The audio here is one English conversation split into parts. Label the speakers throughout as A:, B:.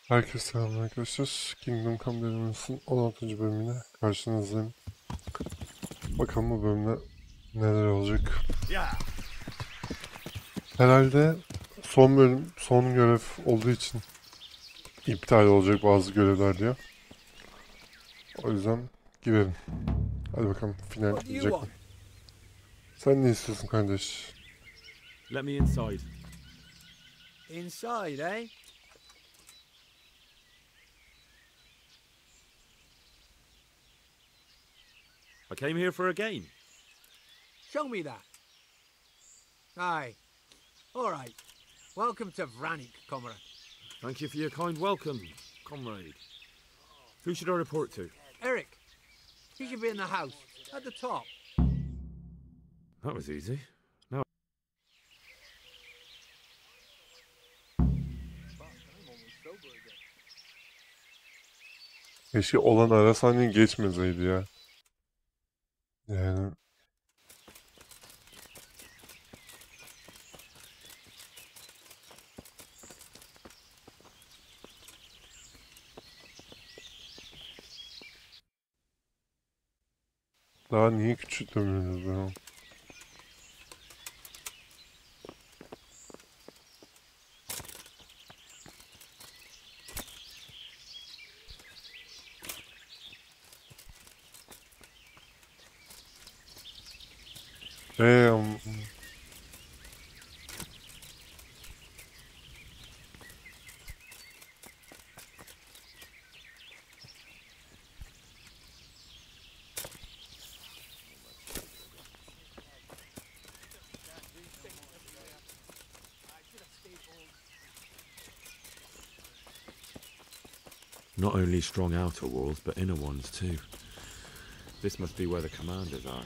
A: Herkese selam arkadaşlar. Kingdom Come Deliverance'ın 16. bölümüne karşınızdayım. Bakalım bu bölümde neler olacak. Herhalde son bölüm, son görev olduğu için iptal olacak bazı görevler diyor. O yüzden girelim. Hadi bakalım final gidecek mi? Sen ne istiyorsun kardeş?
B: Let me inside.
C: Inside, eh?
B: I came here for a game.
C: Show me that. Aye. All right. Welcome to Vranik, comrade.
B: Thank you for your kind welcome, comrade. Who should I report to?
C: Eric, he should be in the house, at the top.
B: That was easy. Now,
A: Keşke olan ara sahneyi geçmeseydi ya. Yani... Daha niye küçültemiyoruz ya? Damn.
B: not only strong outer walls, but inner ones too. This must be where the commanders are.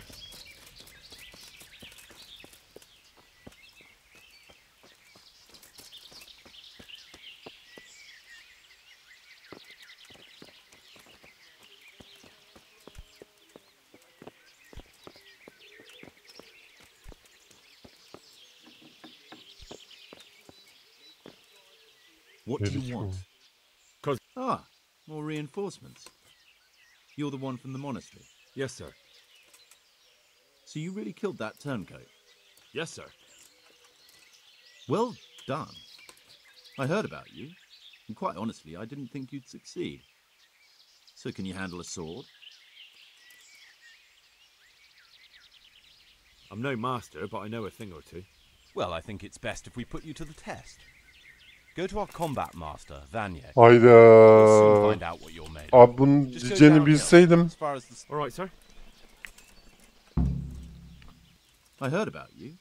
D: What do you want?
B: Ah,
D: more reinforcements. You're the one from the monastery.
B: yes, sir.
D: So you really killed that turncoat?
B: Yes, sir.
D: Well done. I heard about you, and quite honestly, I didn't think you'd succeed. So can you handle a sword?
B: I'm no master, but I know a thing or two.
E: Well, I think it's best if we put you to the test. Go to our combat master, Vanya.
A: Hayda.
E: We'll soon find out what you're made of.
A: Abi bunun
E: Just go
A: diyeceğini
E: downhill,
A: bilseydim.
E: as far as the...
B: All right, sir.
D: I heard about you.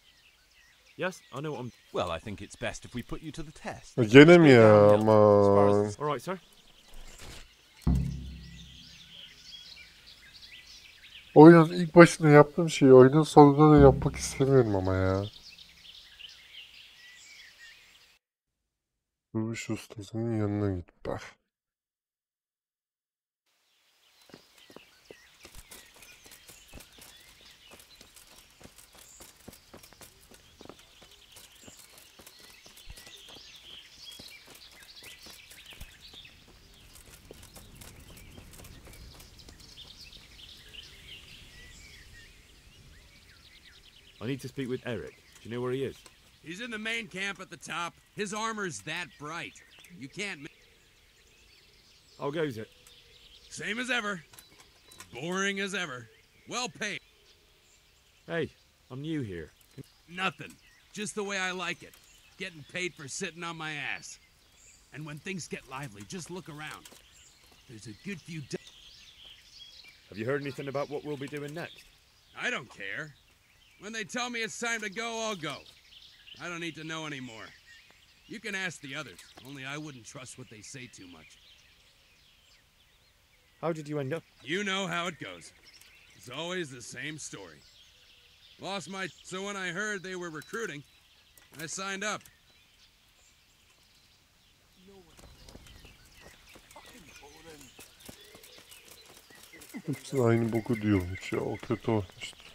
B: Yes, I know what I'm...
E: Well, I think it's best if we put you to the test.
A: Gene mi ya?
E: Downhill, as far as
A: Aman.
E: the...
B: All right, sir.
A: Oyunun ilk başında yaptığım şeyi oyunun sonunda da yapmak istemiyorum ama ya. Duruş ustasının yanına git bak.
B: I need to speak with Eric. Do you know where he is?
F: He's in the main camp at the top. His armor's that bright. You can't miss.
B: How goes it?
F: Same as ever. Boring as ever. Well paid.
B: Hey, I'm new here.
F: Nothing. Just the way I like it. Getting paid for sitting on my ass. And when things get lively, just look around. There's a good few...
B: Have you heard anything about what we'll be doing next?
F: I don't care. When they tell me it's time to go, I'll go. I don't need to know anymore. You can ask the others, only I wouldn't trust what they say too much.
B: How did you end up?
F: You know how it goes. It's always the same story. Lost my... So when I heard they were recruiting, I signed up.
A: Hepsi aynı boku diyormuş ya. O kötü olmuştu.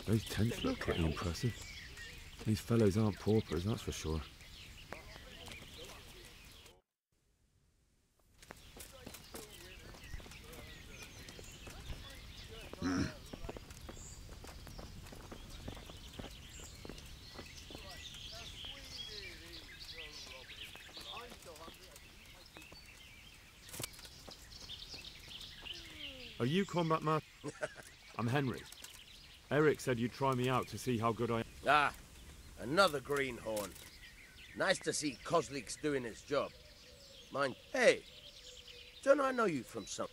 B: Those tents look pretty impressive. These fellows aren't paupers, that's for sure. Are you Combat Master? I'm Henry. Eric said you'd try me out to see how good I am.
G: Ah, another greenhorn. Nice to see Kozlik's doing his job. Mind, hey, don't I know you from some?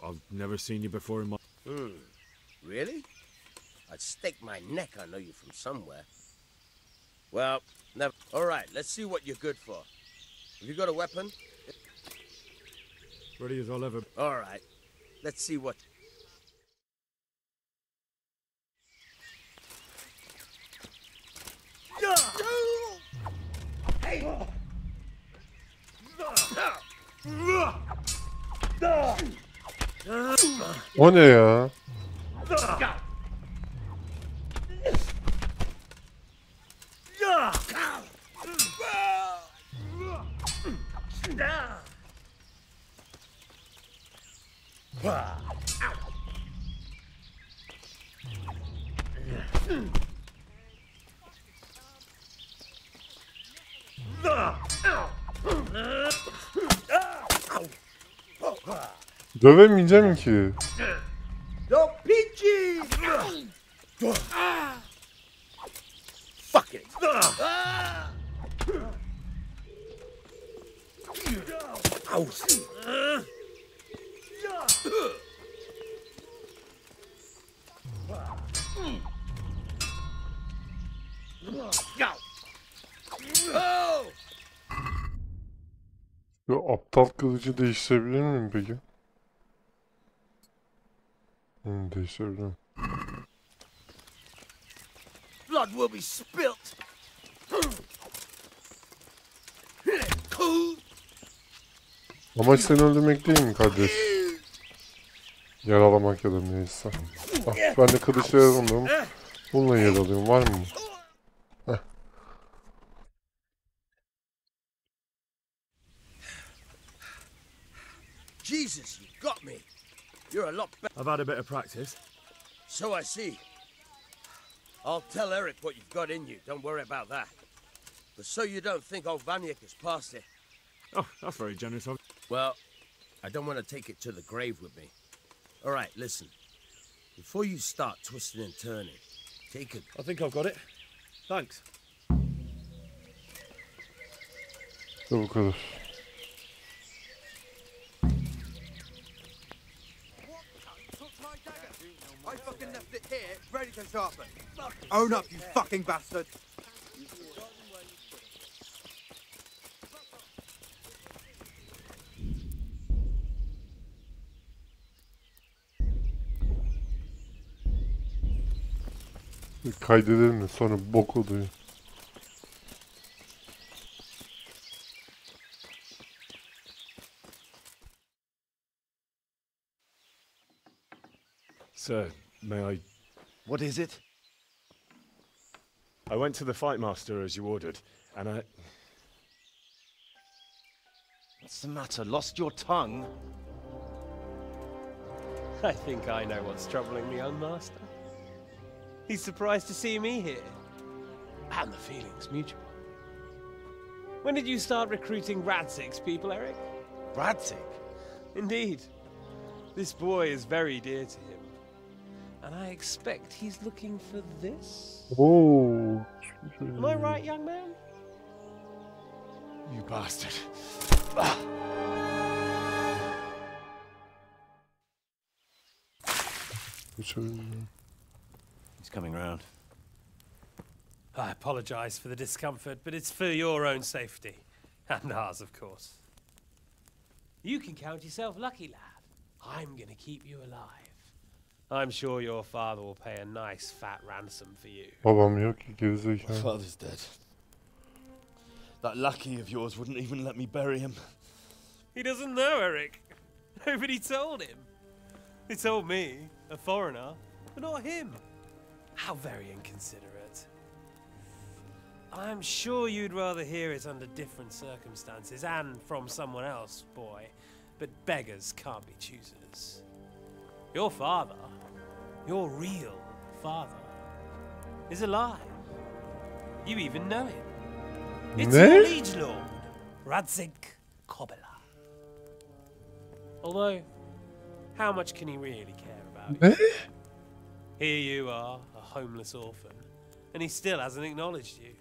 B: I've never seen you before in my...
G: Really? I'd stake my neck I know you from somewhere. Well, never. All right, let's see what you're good for. Have you got a weapon?
B: Ready as I'll ever...
G: All right, let's see what...
A: O ne ya? Dövemeyeceğim ki.
G: Yo, peachy! Fuck it!
A: Yo, aptal kılıcı değiştirebilir miyim peki? Değiştirebilirim.
G: Blood will be spilt.
A: Amaç seni öldürmek değil mi kardeş? Yaralamak ya da neyse. Ah, ben de kılıçla yaraladım. Bununla yaralıyorum. Var mı? Heh.
G: Jesus, you got me. You're a lot better.
B: I've had a bit of practice.
G: So I see. I'll tell Eric what you've got in you. Don't worry about that. But so you don't think old Vanyek has passed it.
B: Oh, that's very generous of you.
G: Well, I don't want to take it to the grave with me. All right, listen. Before you start twisting and turning, take a...
B: I think I've got it. Thanks.
A: İşte bu kadar.
C: I fucking left it here, ready to sharpen. Own up, you fucking bastard.
A: Kaydedelim de sonra bok oluyor.
H: Sir, may I...
I: What is it?
H: I went to the fight master as you ordered, and I...
I: What's the matter? Lost your tongue?
J: I think I know what's troubling the young master. He's surprised to see me here. And the feeling's mutual. When did you start recruiting Radzik's people, Eric?
I: Bradzik?
J: Indeed. This boy is very dear to him. And I expect he's looking for this?
A: Oo.
J: Am I right, young man?
H: You bastard.
I: He's coming round.
J: I apologize for the discomfort, but it's for your own safety. And ours, of course. You can count yourself lucky, lad. I'm gonna keep you alive. I'm sure your father will pay a nice fat ransom for you.
A: Babam yok ki
I: My
A: gerizekalı.
I: father's dead. That lackey of yours wouldn't even let me bury him.
J: He doesn't know, Eric. Nobody told him. He told me. A foreigner, but not him. How very inconsiderate. I'm sure you'd rather hear it under different circumstances and from someone else, boy. But beggars can't be choosers. Your father, your real father, is alive. You even know him. It's your liege lord, Radzik Kobela. Although, how much can he really care about you? Here you are, a homeless orphan, and he still hasn't acknowledged you.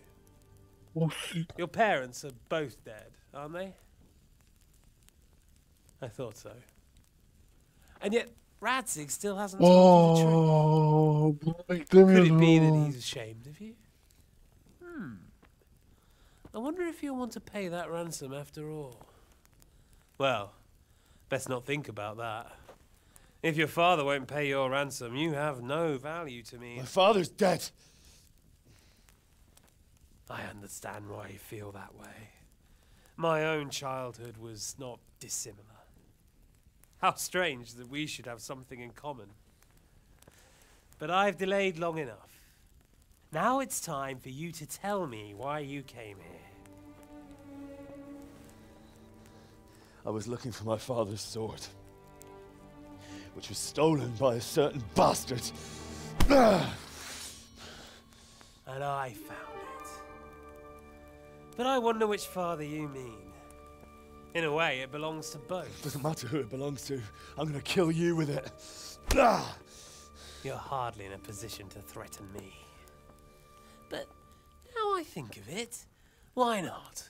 J: Your parents are both dead, aren't they? I thought so. And yet, Radzik still hasn't told you the truth. Could it be that he's ashamed of you? I wonder if you'll want to pay that ransom after all. Well, best not think about that. If your father won't pay your ransom, you have no value to me.
H: My father's dead.
J: I understand why you feel that way. My own childhood was not dissimilar. How strange that we should have something in common. But I've delayed long enough. Now it's time for you to tell me why you came here.
H: I was looking for my father's sword, which was stolen by a certain bastard.
J: And I found it. But I wonder which father you mean. In a way, it belongs to both.
H: Doesn't matter who it belongs to. I'm gonna kill you with it.
J: You're hardly in a position to threaten me. But now I think of it, why not?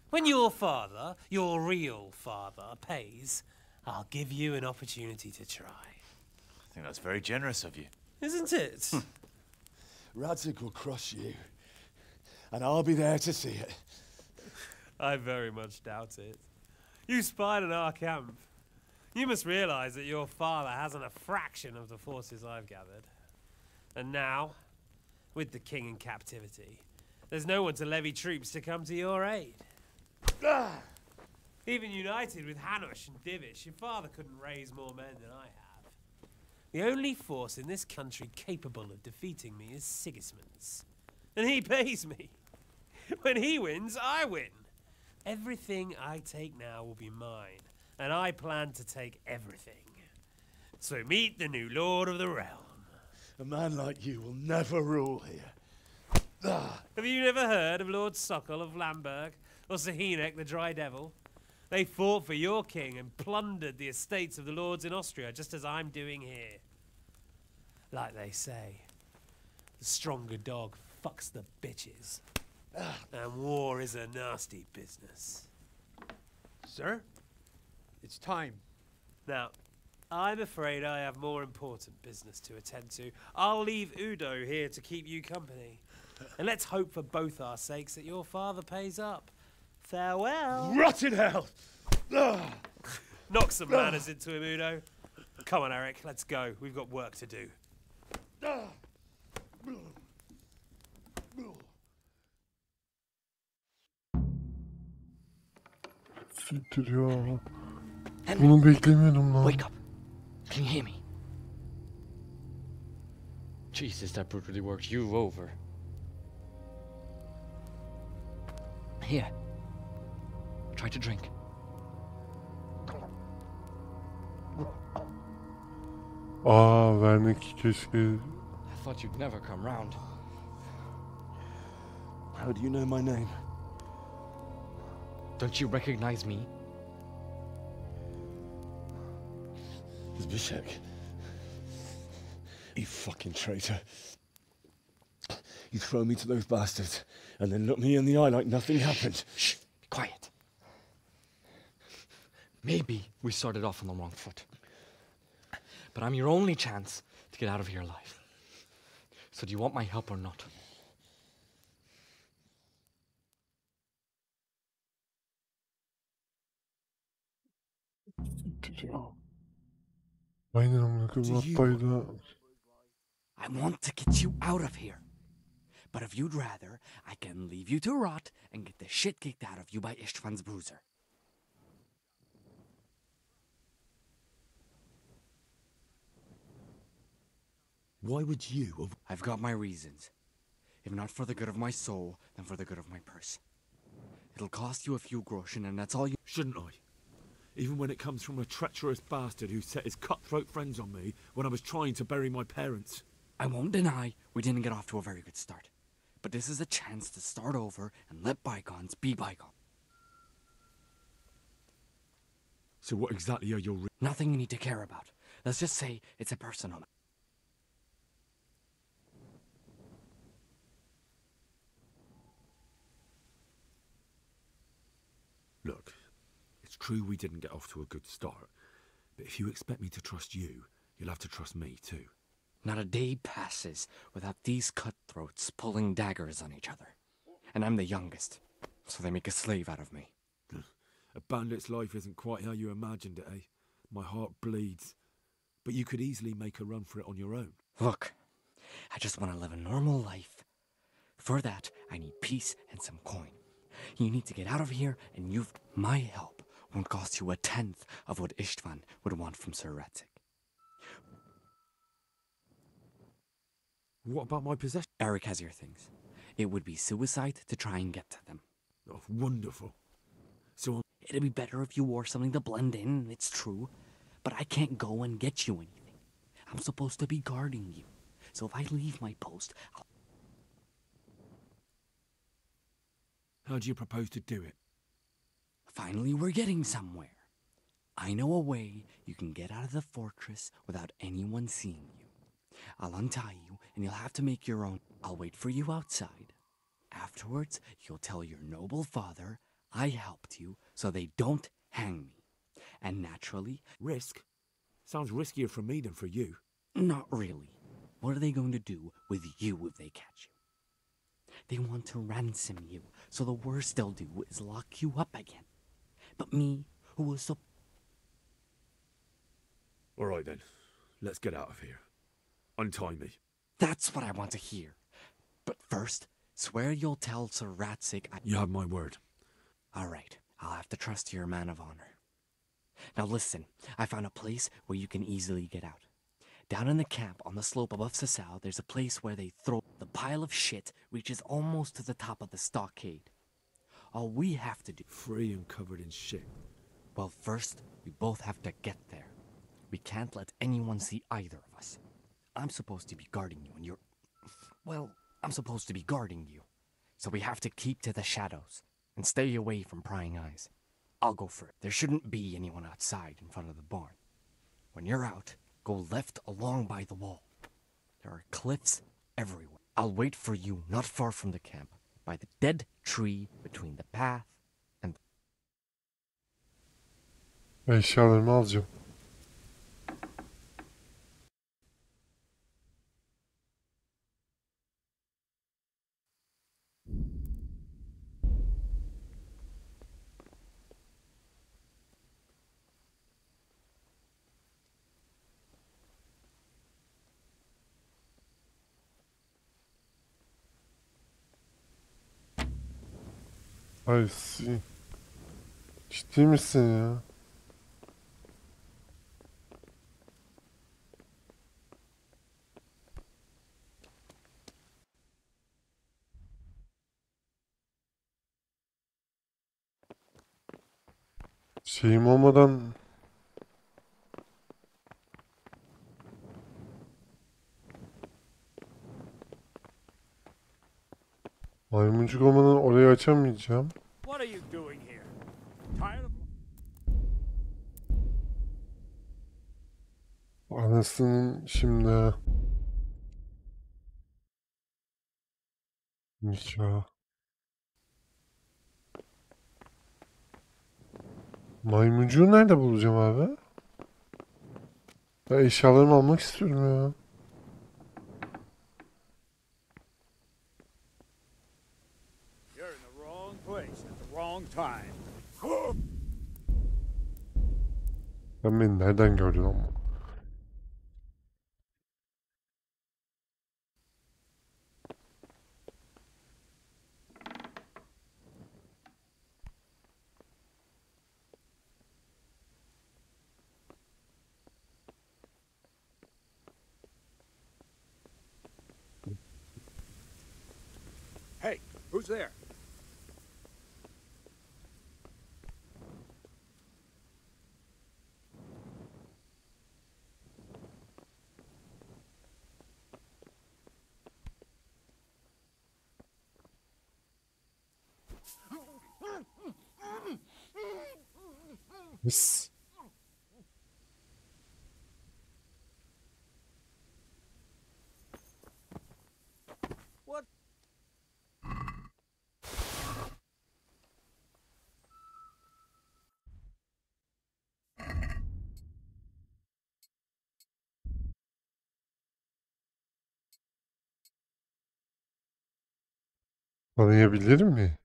J: When your father, your real father, pays, I'll give you an opportunity to try.
I: I think that's very generous of you.
J: Isn't it?
H: Radzik will crush you, and I'll be there to see it.
J: I very much doubt it. You spied on our camp. You must realize that your father hasn't a fraction of the forces I've gathered. And now, with the king in captivity, there's no one to levy troops to come to your aid. Even united with Hanush and Divish, your father couldn't raise more men than I have. The only force in this country capable of defeating me is Sigismund's. And he pays me. When he wins, I win. Everything I take now will be mine, and I plan to take everything. So meet the new lord of the realm.
H: A man like you will never rule here.
J: Have you never heard of Lord Sokol of Lamberg, or Sahinek the Dry Devil? They fought for your king and plundered the estates of the lords in Austria, just as I'm doing here. Like they say, the stronger dog fucks the bitches. And war is a nasty business.
C: Sir, it's time.
J: Now, I'm afraid I have more important business to attend to. I'll leave Udo here to keep you company. And let's hope for both our sakes that your father pays up. Farewell.
H: Rot in hell!
J: Knock some manners into him, Udo. Come on, Eric, let's go. We've got work to do.
A: Siktir ya. Bunu beklemiyordum lan.
K: Wake up. Can you hear me? Jesus, that brute really worked you over. Here. Try to drink.
A: Vermek keşke.
K: I thought you'd never come round.
H: How do you know my name?
K: Don't you recognize me?
H: Zbyszek. You fucking traitor. You throw me to those bastards and then look me in the eye like nothing happened.
K: Shh, be quiet. Maybe we started off on the wrong foot. But I'm your only chance to get out of here alive. So do you want my help or not?
A: Aynen amına koyayım haftayı da.
K: I want to get you out of here. But if you'd rather, I can leave you to rot and get the shit kicked out of you by Ishtvan's bruiser.
B: Why would you have...
K: I've got my reasons. If not for the good of my soul, then for the good of my purse. It'll cost you a few groschen, and that's all you...
B: Shouldn't I? Even when it comes from a treacherous bastard who set his cutthroat friends on me when I was trying to bury my parents.
K: I won't deny we didn't get off to a very good start. But this is a chance to start over and let bygones be bygones.
B: So what exactly are your...
K: Nothing you need to care about. Let's just say it's a personal matter.
B: Look, it's true we didn't get off to a good start, but if you expect me to trust you, you'll have to trust me too.
K: Not a day passes without these cutthroats pulling daggers on each other. And I'm the youngest, so they make a slave out of me.
B: A bandit's life isn't quite how you imagined it, eh? My heart bleeds. But you could easily make a run for it on your own.
K: Look, I just want to live a normal life. For that, I need peace and some coin. You need to get out of here, and my help won't cost you a tenth of what Ishtvan would want from Sir Ratzik.
B: What about my possession?
K: Eric has your things. It would be suicide to try and get to them.
B: Oh, wonderful. So
K: it'd be better if you wore something to blend in, it's true. But I can't go and get you anything. I'm supposed to be guarding you. So if I leave my post,
B: how do you propose to do it?
K: Finally, we're getting somewhere. I know a way you can get out of the fortress without anyone seeing you. I'll untie you, and you'll have to make your own. I'll wait for you outside. Afterwards, you'll tell your noble father I helped you so they don't hang me. And naturally...
B: Risk? Sounds riskier for me than for you.
K: Not really. What are they going to do with you if they catch you? They want to ransom you, so the worst they'll do is lock you up again. But me, who was so...
B: All right then, let's get out of here. Untie me.
K: That's what I want to hear. But first, swear you'll tell Sir Ratzik
B: You have my word.
K: All right, I'll have to trust you're a man of honor. Now listen, I found a place where you can easily get out. Down in the camp on the slope above SOSYAL, there's a place where they throw... The pile of shit reaches almost to the top of the stockade. All we have to do...
B: Free and covered in shit.
K: Well, first, we both have to get there. We can't let anyone see either of us. I'm supposed to be guarding you and you're... Well, I'm supposed to be guarding you. So we have to keep to the shadows and stay away from prying eyes. I'll go for it. There shouldn't be anyone outside in front of the barn. When you're out, go left along by the wall. There are cliffs everywhere. I'll wait for you not far from the camp, by the dead tree between the path and...
A: Eşyalarımı alacağım. I see. Ciddi misin ya? Şeyim olmadan... Maymuncuk olmadan orayı açamayacağım.
L: What are you doing here? Tired of...
A: Anasının şimdi... Nikah. Maymuncuğu nerede bulacağım abi? Ben eşyalarımı almak istiyorum ya.
L: You're in the wrong place at the wrong time.
A: Ben beni nereden gördün ama?
C: Who's there?
A: Mis.
G: What?
A: Anlayabilir mi?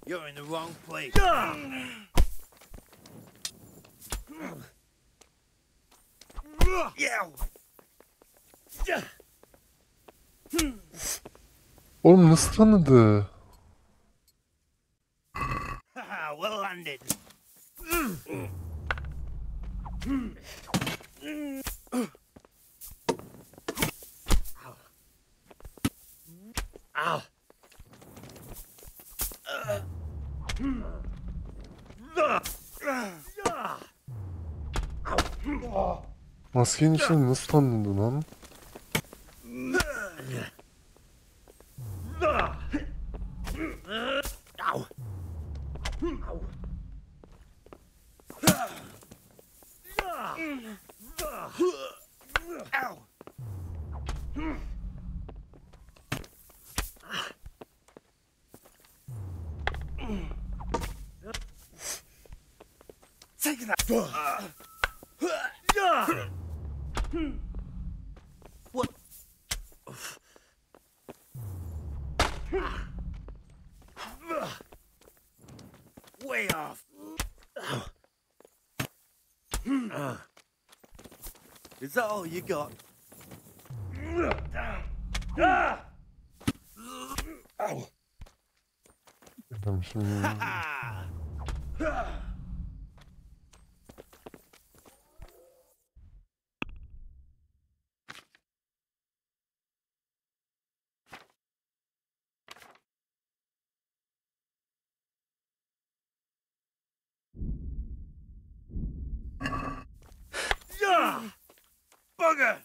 C: You're in the wrong place.
A: Oğlum nasıl tanıdı?
C: Well landed. Ow.
A: Maskenin içinde nasıl tanıdı lan?
C: Take that. What? Way off. Is that all you got?
A: Tamam şimdi.
C: Bugger!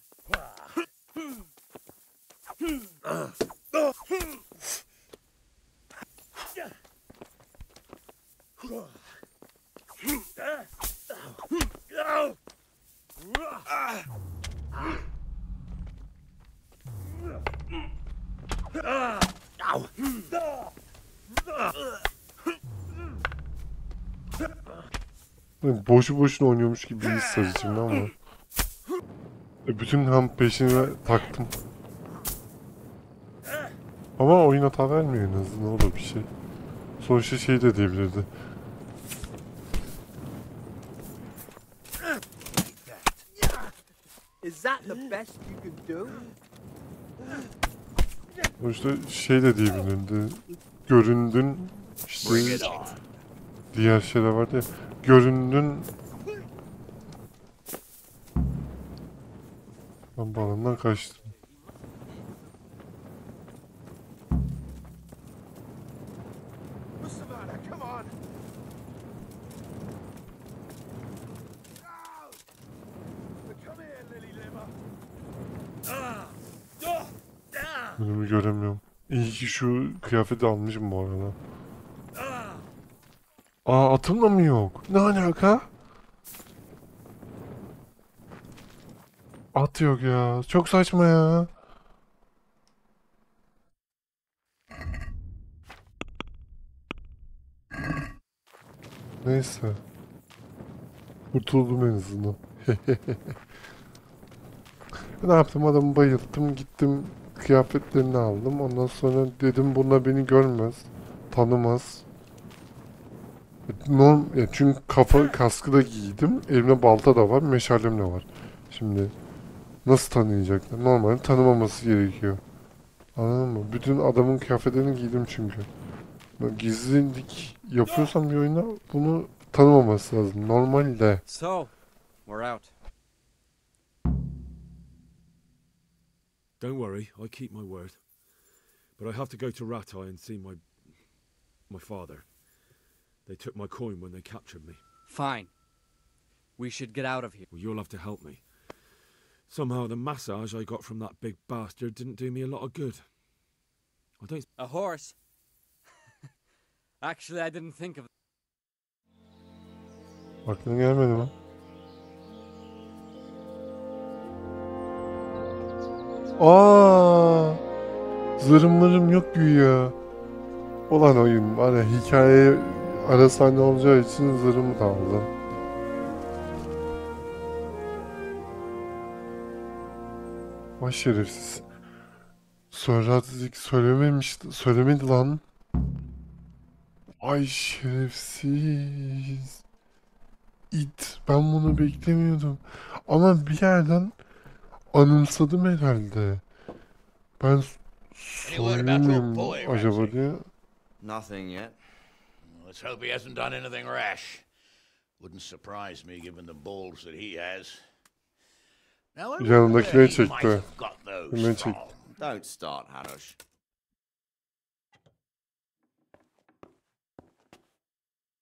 A: Boşu boşuna oynuyormuş gibi bir his içimde ama. Bütün ham peşine taktım. Ama oyun hata vermiyor en azından, o da bir şey. Sonuçta şey de diyebilirdi.
C: Is that the best you can do?
A: Sonuçta şey de diyebilirdi. Göründün işte, diğer şeyler vardı ya. Göründün. Ben bu alandan kaçtım. Bölümü göremiyorum. İyi ki şu kıyafeti almışım bu arada. Aa, atımla mı yok? Ne alaka? At yok ya. Çok saçma ya. Neyse. Kurtuldum en azından. Ne yaptım? Adamı bayılttım. Gittim kıyafetlerini aldım. Ondan sonra dedim bunlar beni görmez. Tanımaz. Çünkü kaskı da giydim. Elimde balta da var. Meşalem de var. Şimdi nasıl tanıyacaklar? Normalde tanımaması gerekiyor. Anladın mı? Bütün adamın kıyafetlerini giydim çünkü. Gizlilik yapıyorsam bir oyunda bunu tanımaması lazım. Normalde.
E: So, we're out.
B: Don't worry, I keep my word. But I have to go to Rattay and see my father. They took my coin when they captured me.
K: Fine. We should get out of here.
B: Well, you'll have to help me. Somehow the massage I got from that big bastard didn't do me a lot of good. I don't...
K: A horse? Actually, I didn't think of...
A: Aklına gelmedi mi? Zırhım yok güya. Olan oyun var ya, hikaye ara sahne olacağı için zırhımı da aldım. Vay şerefsiz. Söylemedi lan. Ay şerefsiz. İt. Ben bunu beklemiyordum. Ama bir yerden anımsadım herhalde. Ben söylemiyorum acaba diye.
M: Nothing yet.
N: Let's hope he hasn't done anything rash. Wouldn't surprise me given the balls that he has.
A: Yanındakine çekti. Hemen çekti.
M: Don't start, Hanush.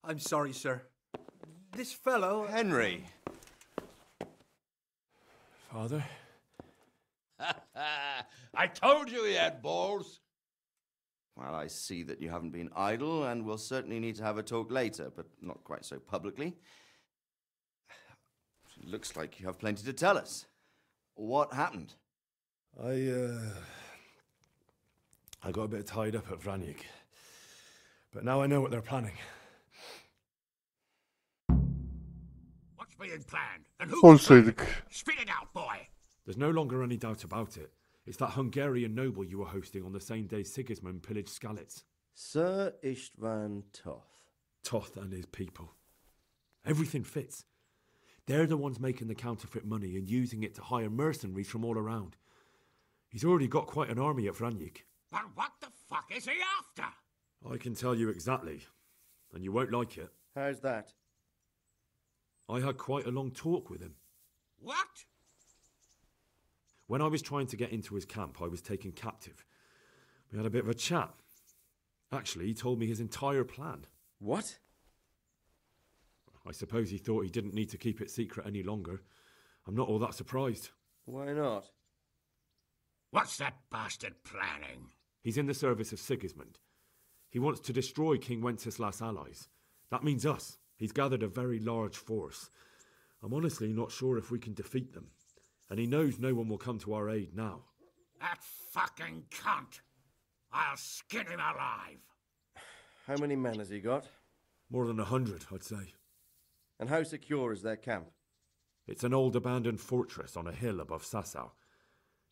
C: I'm sorry, sir. This fellow...
M: Henry.
B: Father?
N: I told you he had balls.
M: Well, I see that you haven't been idle, and we'll certainly need to have a talk later, but not quite so publicly. It looks like you have plenty to tell us. What happened?
B: I got a bit tied up at Vranyik. But now I know what they're planning.
N: What's being planned? And who's
A: Olsaydık.
N: Spit it out, boy.
B: There's no longer any doubt about it. It's that Hungarian noble you were hosting on the same day Sigismund pillaged Skalitz.
G: Sir Istvan Toth.
B: Toth and his people. Everything fits. They're the ones making the counterfeit money and using it to hire mercenaries from all around. He's already got quite an army at Vranyik.
N: But what the fuck is he after?
B: I can tell you exactly, and you won't like it.
G: How's that?
B: I had quite a long talk with him.
N: What?
B: When I was trying to get into his camp, I was taken captive. We had a bit of a chat. Actually, he told me his entire plan.
G: What?
B: I suppose he thought he didn't need to keep it secret any longer. I'm not all that surprised.
G: Why not?
N: What's that bastard planning?
B: He's in the service of Sigismund. He wants to destroy King Wenceslas' allies. That means us. He's gathered a very large force. I'm honestly not sure if we can defeat them. And he knows no one will come to our aid now.
N: That fucking cunt! I'll skin him alive!
G: How many men has he got?
B: More than 100, I'd say.
G: And how secure is their camp?
B: It's an old abandoned fortress on a hill above Sasau.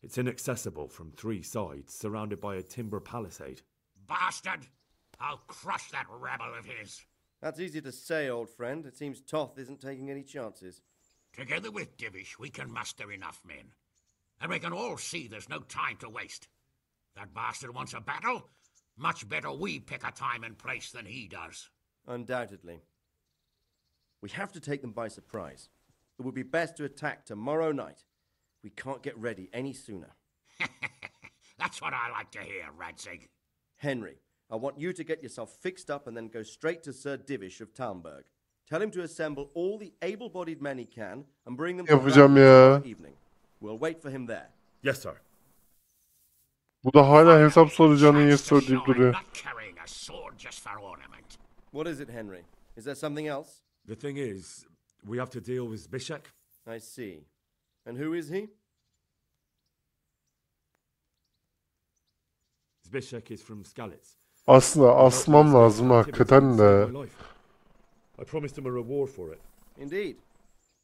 B: It's inaccessible from 3 sides, surrounded by a timber palisade.
N: Bastard! I'll crush that rebel of his.
G: That's easy to say, old friend. It seems Toth isn't taking any chances.
N: Together with Divish, we can muster enough men. And we can all see there's no time to waste. That bastard wants a battle? Much better we pick a time and place than he does.
G: Undoubtedly. We have to take them by surprise. It would be best to attack tomorrow night. We can't get ready any sooner.
N: That's what I like to hear, Radzig.
G: Henry, I want you to get yourself fixed up and then go straight to Sir Divish of Talmberg. Tell him to assemble all the able-bodied men he can and bring them tomorrow evening. We'll wait for him there.
B: Yes, sir.
A: Bu da hala hesap soracağını yes sir deyip duruyor.
G: What is it, Henry? Is there something else?
B: The thing is, we have to deal with Zbyszek.
G: I see. And who is he?
B: Zbyszek is from Skalitz.
A: Aslında asmam lazım hakikaten de.
B: I promised him a reward for it.
G: Indeed.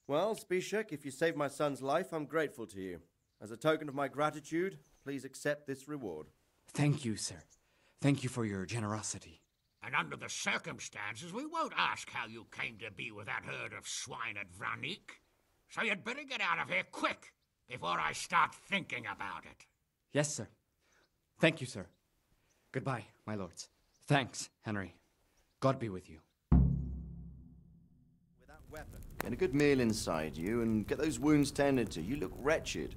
G: Well, Zbyszek, if you saved my son's life, I'm grateful to you. As a token of my gratitude, please accept this reward.
K: Thank you, sir. Thank you for your generosity.
N: And under the circumstances, we won't ask how you came to be with that herd of swine at Vranik. So you'd better get out of here quick before I start thinking about it.
K: Yes, sir. Thank you, sir. Goodbye, my lords. Thanks, Henry. God be with you.
M: Get a good meal inside you and get those wounds tended to. You look wretched.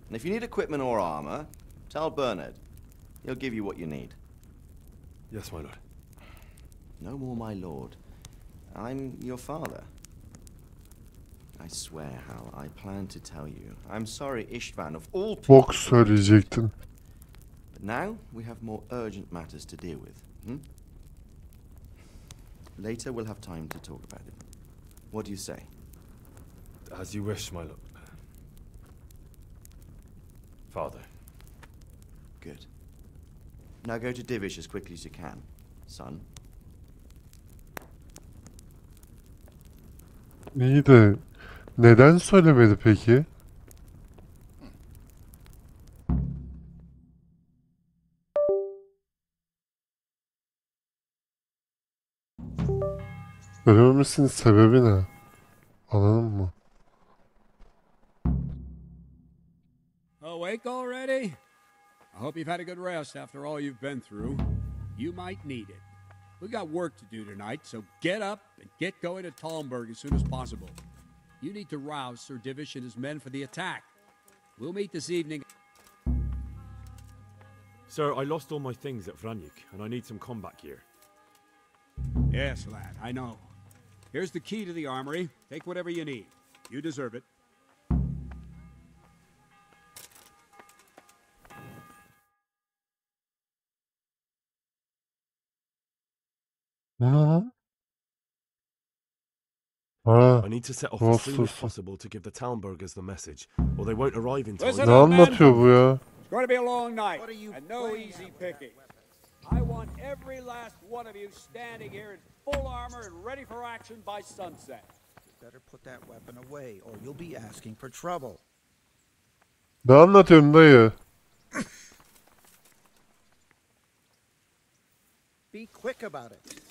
M: And if you need equipment or armor, tell Bernard. He'll give you what you need.
B: Yes, my lord.
M: No more, my lord. I'm your father. I swear, Hal, I plan to tell you. I'm sorry, Istvan, of all people.
A: Bok söyleyecektim.
M: But now we have more urgent matters to deal with. Later we'll have time to talk about it. What do you say?
B: As you wish, my lord. Father.
M: Good. Now go to Divish as quickly as you can, son.
A: İyi de neden söylemedi peki? Söylememesinin sebebi ne? Anladın mı?
L: Awake already? I hope you've had a good rest after all you've been through. You might need it. We got work to do tonight, so get up and get going to Talmberg as soon as possible. You need to rouse Sir Divish and his men for the attack. We'll meet this evening.
B: Sir, I lost all my things at Vranik, and I need some combat gear.
L: Yes, lad, I know. Here's the key to the armory. Take whatever you need. You deserve it.
A: Ha,
B: I need to set off as soon as possible to give the Talmbergers the message, or they won't arrive in time.
A: Ne anlatıyor bu ya?
L: It's going to be a long night, and no easy picking. I want every last one of you standing here in full armor and ready for action by sunset.
C: You better put that weapon away, or you'll be asking for trouble.
A: Ne anlatıyorsun dayı?
C: Be quick about it.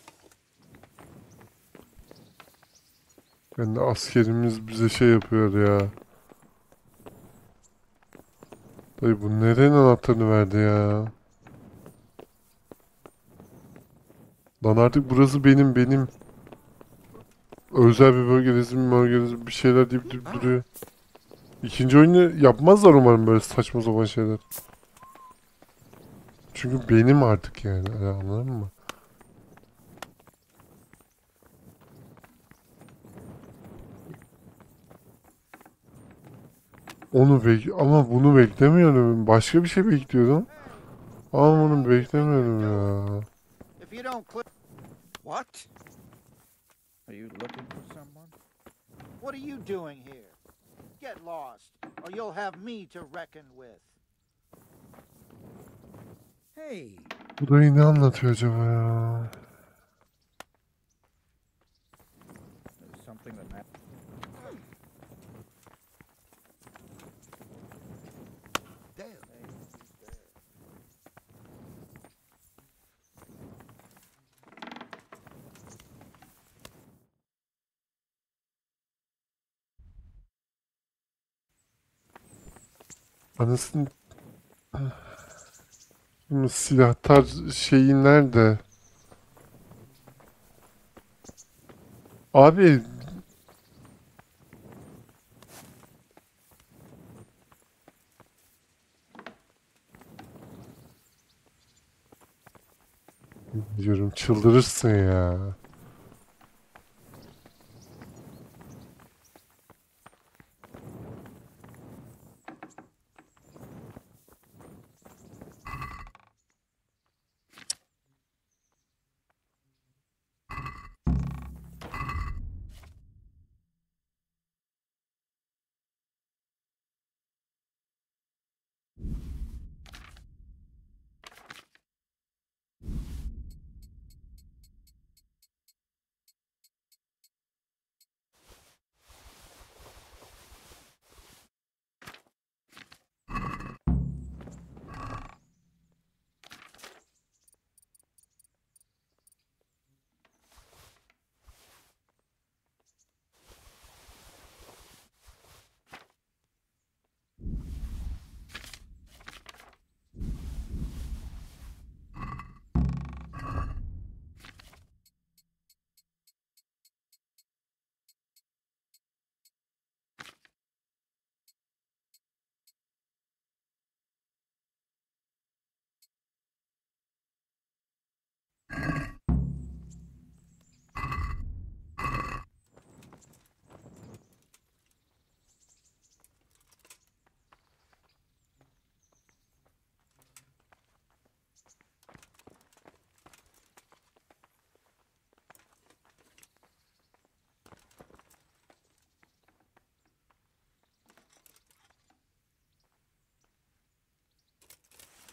A: Yani askerimiz bize şey yapıyor ya. Dayı bu nerenin anahtarını verdi ya? Lan artık burası benim. Özel bir bölgeniz bir şeyler deyip duruyor. İkinci oyunu yapmazlar umarım böyle saçma sapan şeyler. Çünkü benim artık yani, anladın mı? Ama bunu beklemiyorum. Başka bir şey bekliyordum. Ama bunu beklemiyorum ya.
C: If you don't quit, what? Are you looking for someone? What are you doing here? Get lost, or you'll have me to reckon with. Hey.
A: Bu da ne anlatıyor acaba ya?
C: There's something that matters.
A: Anasını... Silahtar şeyi nerede? Abi... Diyorum çıldırırsın ya.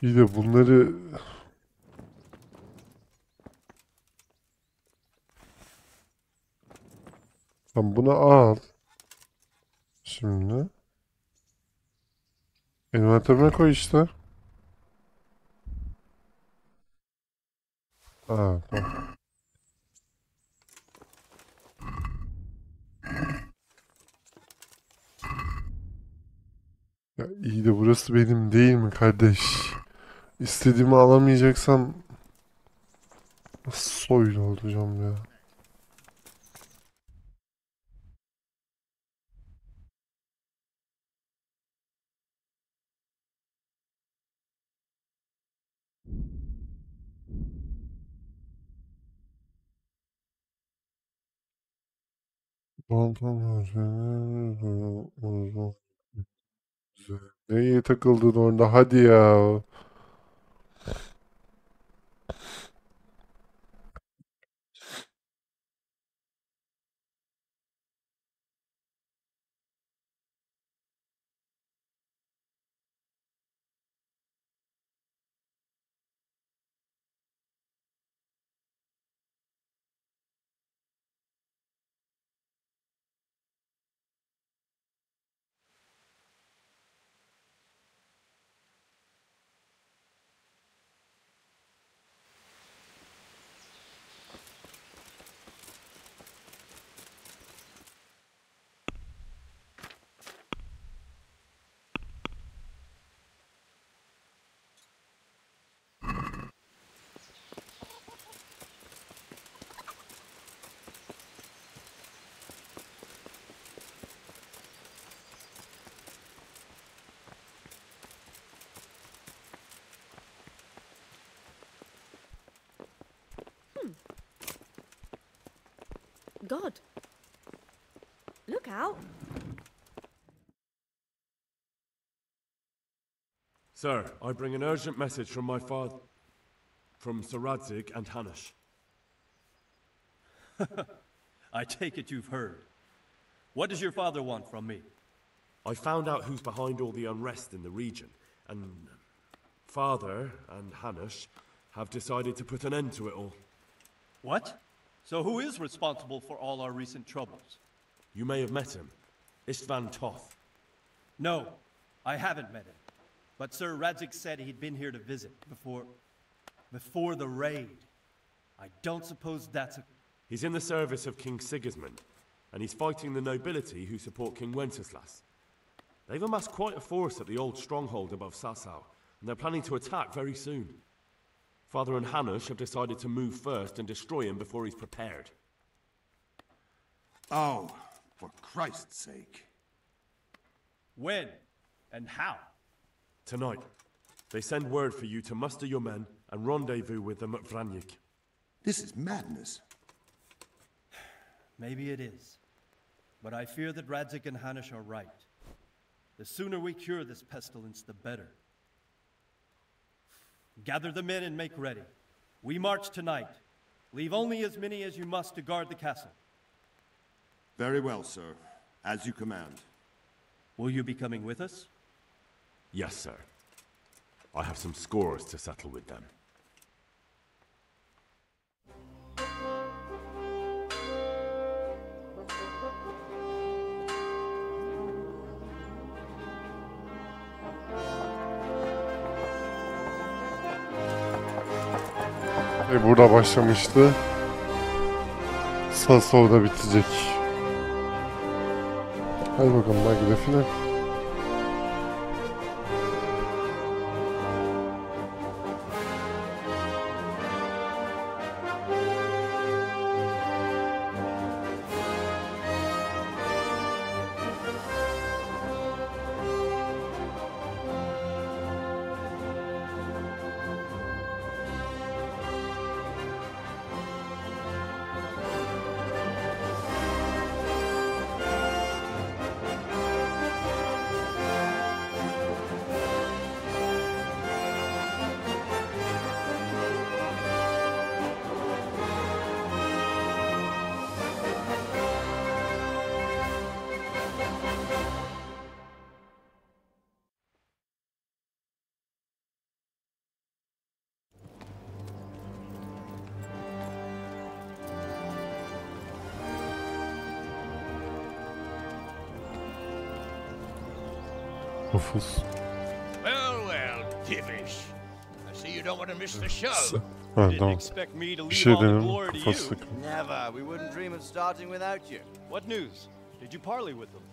A: İyi de bunları... Tamam, bunu al. Şimdi. Envanterine koy işte. Aa, tamam. Ya iyi de burası benim değil mi kardeş? İstediğimi alamayacaksam nasıl soylu olacağım ya? Neye takıldın orada? Hadi ya.
O: God. Look out.
B: Sir, I bring an urgent message from my father, from Sir Radzig and Hanush.
P: I take it you've heard. What does your father want from me?
B: I found out who's behind all the unrest in the region, and Father and Hanush have decided to put an end to it all.
P: What? So who is responsible for all our recent troubles?
B: You may have met him. Istvan Toth.
P: No, I haven't met him. But Sir Radzig said he'd been here to visit before the raid. I don't suppose that's a...
B: He's in the service of King Sigismund, and he's fighting the nobility who support King Wenceslas. They've amassed quite a force at the old stronghold above Sasau, and they're planning to attack very soon. Father and Hanush have decided to move first and destroy him before he's prepared.
Q: Oh, for Christ's sake.
P: When? And how?
B: Tonight. They send word for you to muster your men and rendezvous with them at Vranyik.
Q: This is madness.
P: Maybe it is. But I fear that Radzig and Hanush are right. The sooner we cure this pestilence, the better. Gather the men and make ready. We march tonight. Leave only as many as you must to guard the castle.
Q: Very well, sir. As you command.
P: Will you be coming with us?
B: Yes, sir. I have some scores to settle with them.
A: Burada başlamıştı. Sasau'da bitecek. Hadi bakalım, belki de final. Nüfus.
N: Well, Divish. I see you don't want to miss the show.
A: Ha,
P: Didn't
A: tamam.
P: expect me to
A: Bir
P: leave
A: şey
P: all the
A: denelim.
P: glory to
A: Kafası
P: you.
A: sıkın.
M: Never. We wouldn't dream of starting without you.
P: What news? Did you parley with them?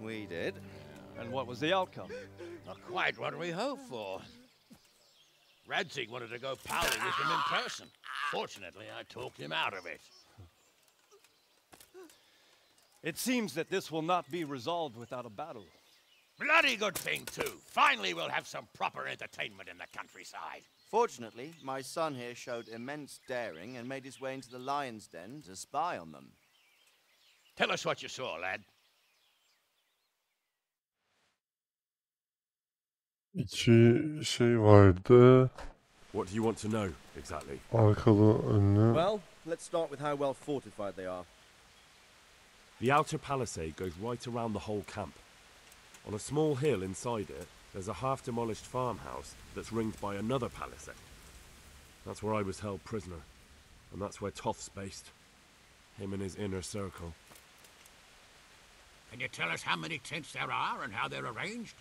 M: We did.
P: And what was the outcome?
N: Not quite what we hoped for. Radzig wanted to go pally with him in person. Fortunately, I talked him out of it.
P: It seems that this will not be resolved without a battle.
N: Bloody good thing, too. Finally, we'll have some proper entertainment in the countryside.
M: Fortunately, my son here showed immense daring and made his way into the lion's den to spy on them.
N: Tell us what you saw, lad.
A: İki şey vardı.
B: What do you want to know, exactly?
A: Arkalı, önlü.
G: Well, let's start with how well fortified they are.
B: The outer palisade goes right around the whole camp. On a small hill inside it, there's a half-demolished farmhouse that's ringed by another palisade. That's where I was held prisoner, and that's where Toth's based. Him and his inner circle.
N: Can you tell us how many tents there are and how they're arranged?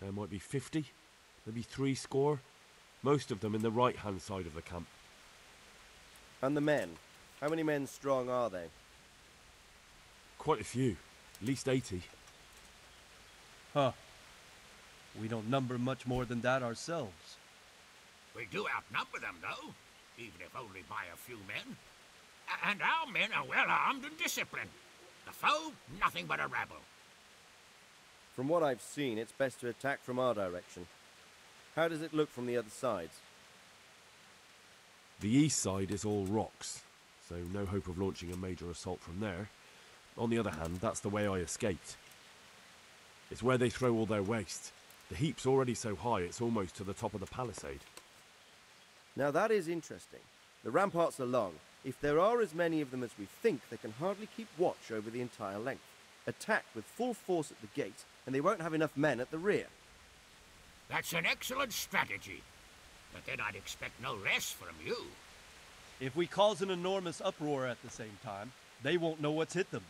B: There might be 50, maybe 70. Most of them in the right-hand side of the camp.
G: And the men? How many men strong are they?
B: Quite a few, at least 80.
P: Huh. We don't number much more than that ourselves.
N: We do outnumber them, though, even if only by a few men. And our men are well armed and disciplined. The foe, nothing but a rabble.
G: From what I've seen, it's best to attack from our direction. How does it look from the other sides?
B: The east side is all rocks, so no hope of launching a major assault from there. On the other hand, that's the way I escaped. It's where they throw all their waste. The heap's already so high it's almost to the top of the palisade.
G: Now that is interesting. The ramparts are long. If there are as many of them as we think, they can hardly keep watch over the entire length. Attack with full force at the gate, and they won't have enough men at the rear.
N: That's an excellent strategy. But then I'd expect no less from you.
P: If we cause an enormous uproar at the same time, they won't know what's hit them.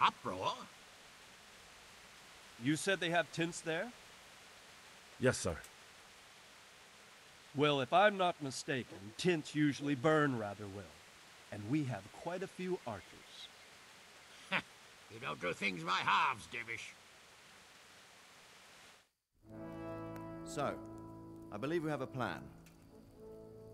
N: Uproar?
P: You said they have tents there?
B: Yes, sir.
P: Well, if I'm not mistaken, tents usually burn rather well. And we have quite a few archers.
N: You don't do things by halves, Divish.
M: So, I believe we have a plan.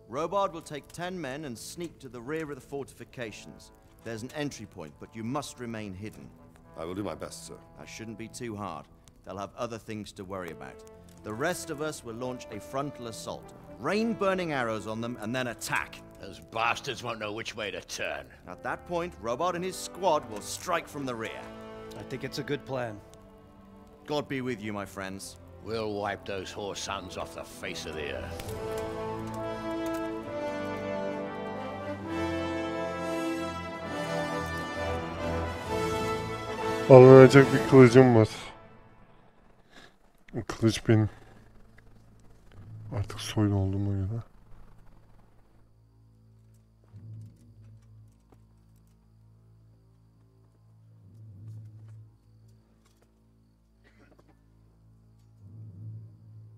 M: Robard will take 10 men and sneak to the rear of the fortifications. There's an entry point, but you must remain hidden.
Q: I will do my best, sir.
M: That shouldn't be too hard. They'll have other things to worry about. The rest of us will launch a frontal assault. Rain burning arrows on them and then attack.
N: Those bastards won't know which way to turn.
M: At that point, Robard and his squad will strike from the rear.
P: I think it's a good plan.
M: God be with you, my friends.
N: We'll wipe those whore sons off the face of the earth.
A: Alınacak bir kılıcım var. O kılıç benim. Artık soyun olduğuma göre.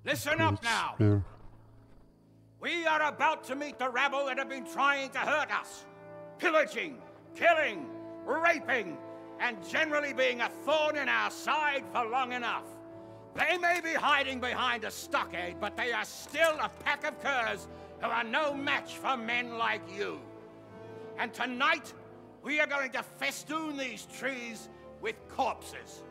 C: Listen up now.
A: Benim.
C: We are about to meet the rabble that have been trying to hurt us. Pillaging, killing, raping, and generally being a thorn in our side for long enough. They may be hiding behind a stockade, but they are still a pack of curs who are no match for men like you. And tonight, we are going to festoon these trees with corpses.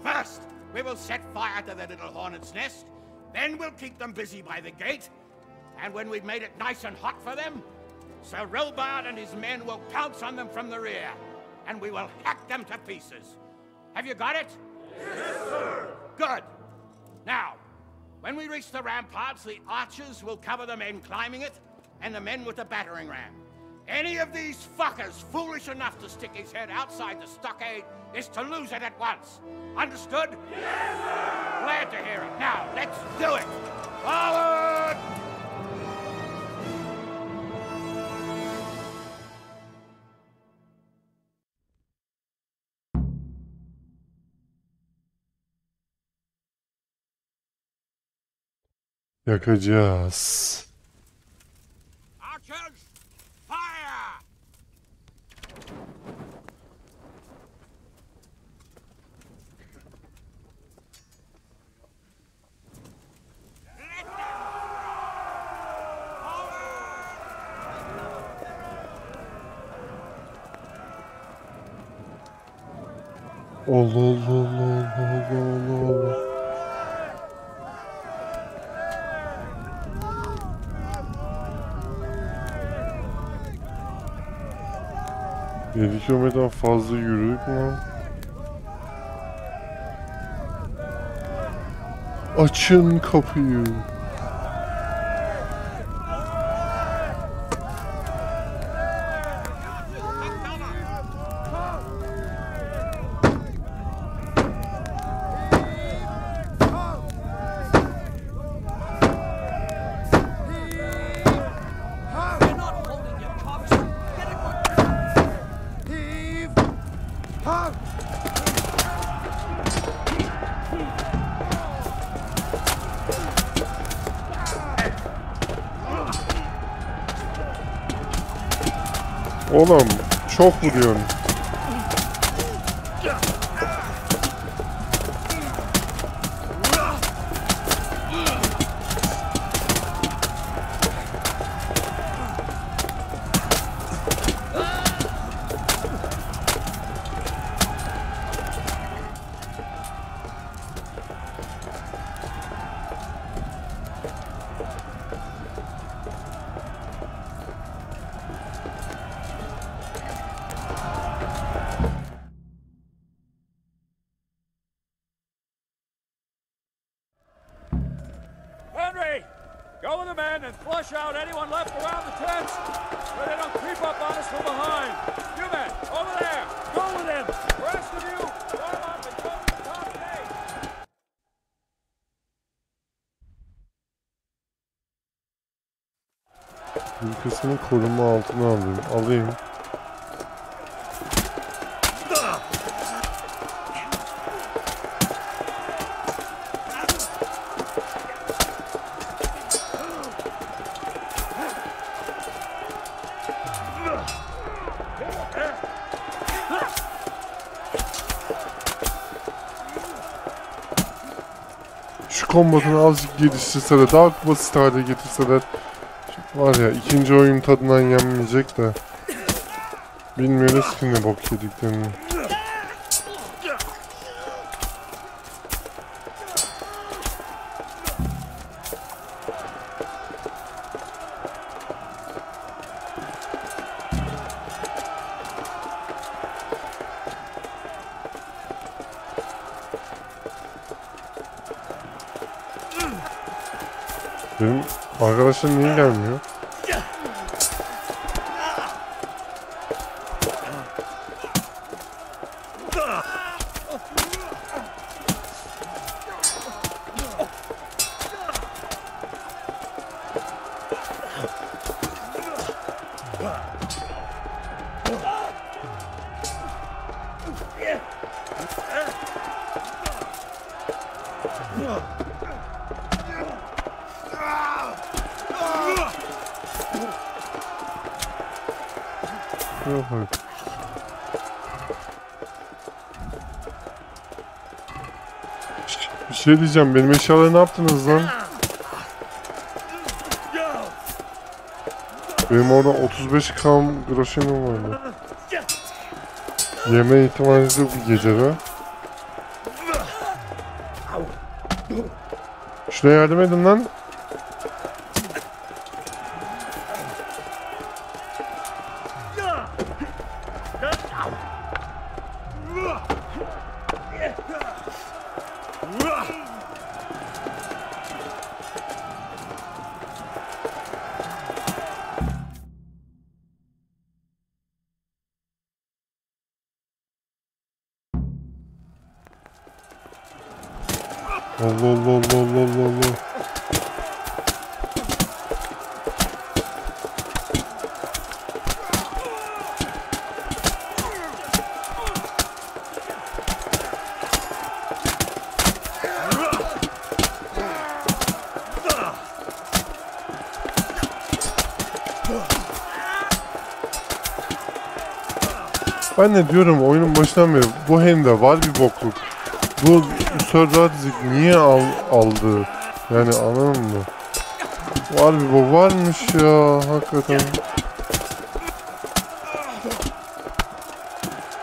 C: First, we will set fire to their little hornet's nest. Then we'll keep them busy by the gate. And when we've made it nice and hot for them, Sir Robard and his men will pounce on them from the rear. And we will hack them to pieces. Have you got it? Yes, sir. Good. Now, when we reach the ramparts, the archers will cover the men climbing it, and the men with the battering ram. Any of these fuckers foolish enough to stick his head outside the stockade is to lose it at once. Understood? Yes, sir! Glad to hear it. Now, let's do it! Forward!
A: Yakacağız. Allah Allah Allah Allah Allah Allah. Yedi kilometreden fazla yürüdük mü lan? Açın kapıyı. Oğlum çok vuruyorsun.
L: Go with the men and flush out anyone left around the tents so they don't creep up on us from behind. You men, over there, go with them. The rest of you, warm up and go to the top gate.
A: Ülkesinin koruma altına alayım. Kombatını azıcık geliştirseler, daha basit hale getirseler var ya, ikinci oyun tadından yenmeyecek de bilmiyoruz ki ne bok yediklerini. Benim arkadaşlar niye gelmiyor? Yok. Bir şey diyeceğim, benim eşyaları ne yaptınız lan? Benim orada 35 gram groşenim vardı. Yeme ihtimaliniz yok bu gecede. Şuna yardım edin lan. Allah Allah Allah Allah Allah. Ben ne diyorum oyunun başından beri bu hem var bir bokluk. Bu Radzik niye aldı? Yani anladın mı? Var bir bok varmış ya hakikaten.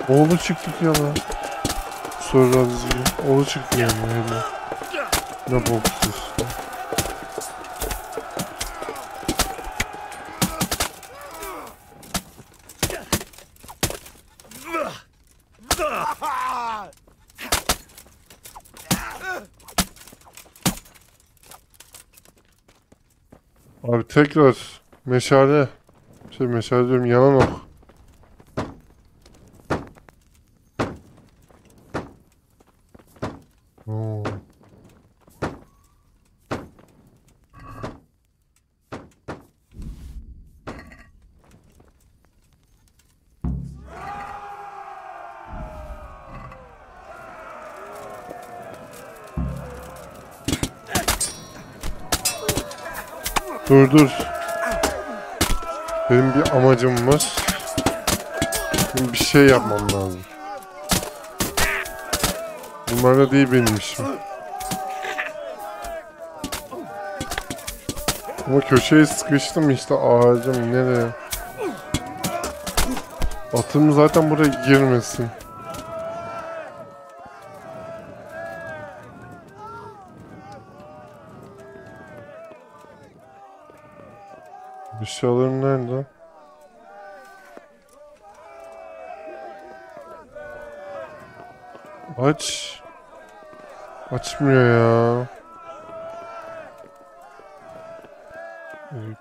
A: Oğlu çıktı ya lan. Radzik oğlu çıktı yani. Ne boksuz. Abi tekrar meşale. Meşale diyorum, yanan ok. Oo. Dur. Benim bir amacım var. Benim bir şey yapmam lazım. Bunlar da değil benim işim. Ama köşeye sıkıştım işte, ağacım nereye? Atım zaten buraya girmesin. Eşyalarım nerede? Aç. Açmıyor ya.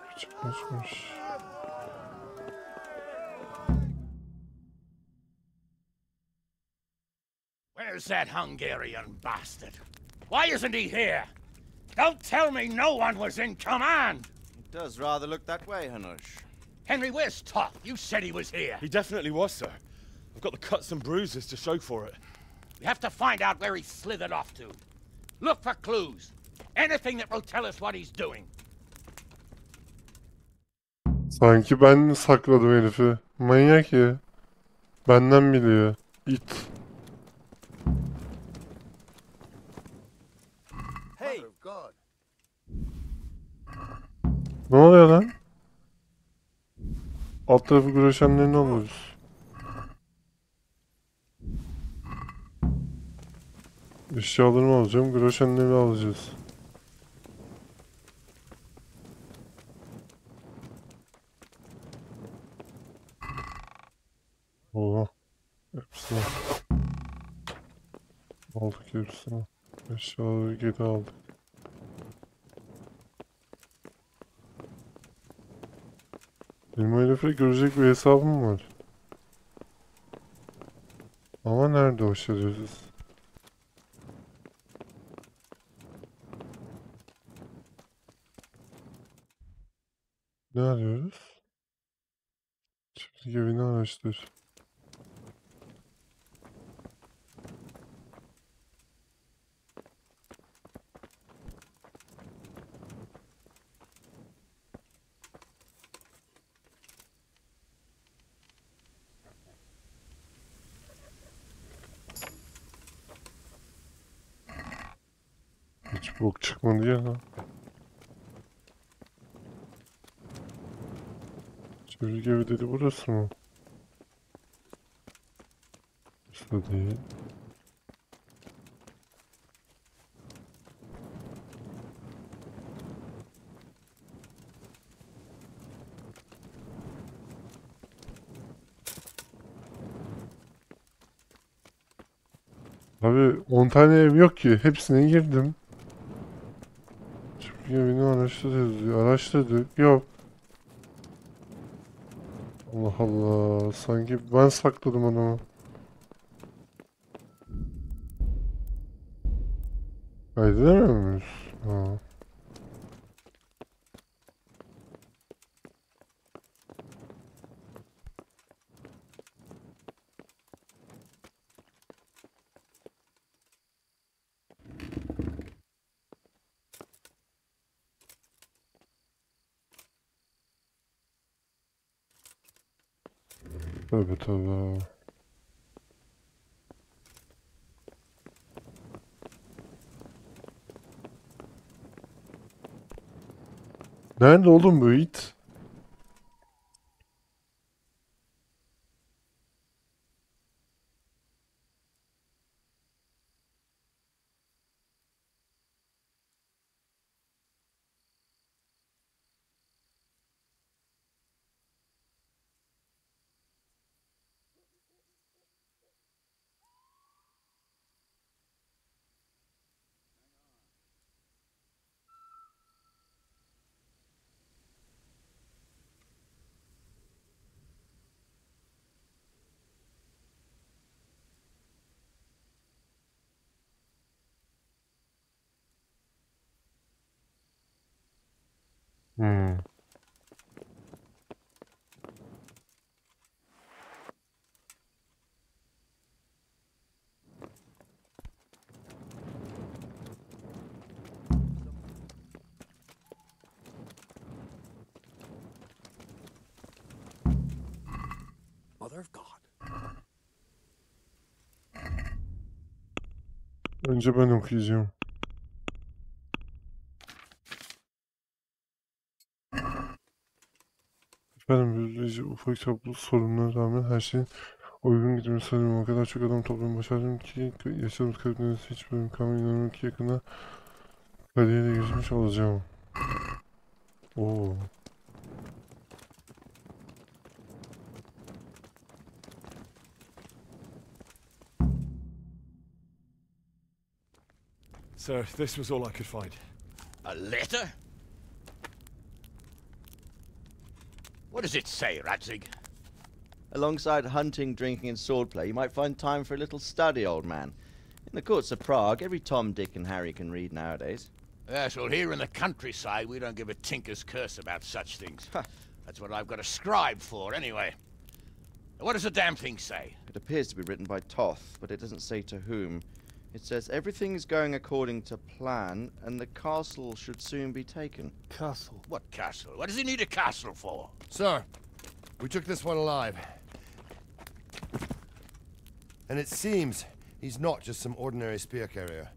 A: Küçük açmış.
C: Where's that Hungarian bastard? Why isn't he here? Don't tell me no one was in command!
M: It does rather look that way, Hanush.
C: Henry, where's Toth? You said he was here.
I: He definitely was, sir. I've got the cuts and bruises to show for it.
C: We have to find out where he slithered off to. Look for clues. Anything that will tell us what he's doing.
A: Sanki ben sakladım herifi. Manyak ya. Benden biliyor. İt.
I: Hey.
A: Ne oluyor lan? Alt tarafı güreşenlerini alıyoruz. Eşyalarımı alacağım, güreşenleri alacağız. Oha. Hepsini aldık, hepsini. Eşyaları geri aldık. Benim herife görecek bir hesabım var. Ama nerede o şerefsiz? Ne arıyoruz? Çiftlik evini araştır. Hiç bok çıkmadı ya. Çiftlik evi dedi, burası mı? Burası değil. Abi 10 tane ev yok ki. Hepsine girdim. Çiftlik evini araştırdık. Yok. Allah Allah. Sanki ben sakladım adamı. Kaydedemiyor muyuz? Ha. Tövbe tövbe. Nerede oğlum bu it? Hmm.
H: Mother of God.
A: Önce ben okuyacağım. Efendim, böylece ufak çaplı sorunlara rağmen her şeyin uygun gittiğini sanıyorum. O kadar çok adam toplamayı başardım ki yaşadığımız kayıplarınız hiç bölüm kalmayı inanıyorum ki yakında kariyere girmiş olacağım. Oo.
B: Sir, this was all I could find.
N: A letter? What does it say, Radzig?
M: Alongside hunting, drinking, and swordplay, you might find time for a little study, old man. In the courts of Prague, every Tom, Dick, and Harry can read nowadays.
N: Yes, well, here in the countryside, we don't give a tinker's curse about such things. That's what I've got a scribe for, anyway. What does the damn thing say?
M: It appears to be written by Toth, but it doesn't say to whom. It says everything is going according to plan, and the castle should soon be taken.
N: Castle? What castle? What does he need a castle for?
R: Sir, we took this one alive. And it seems he's not just some ordinary spear carrier.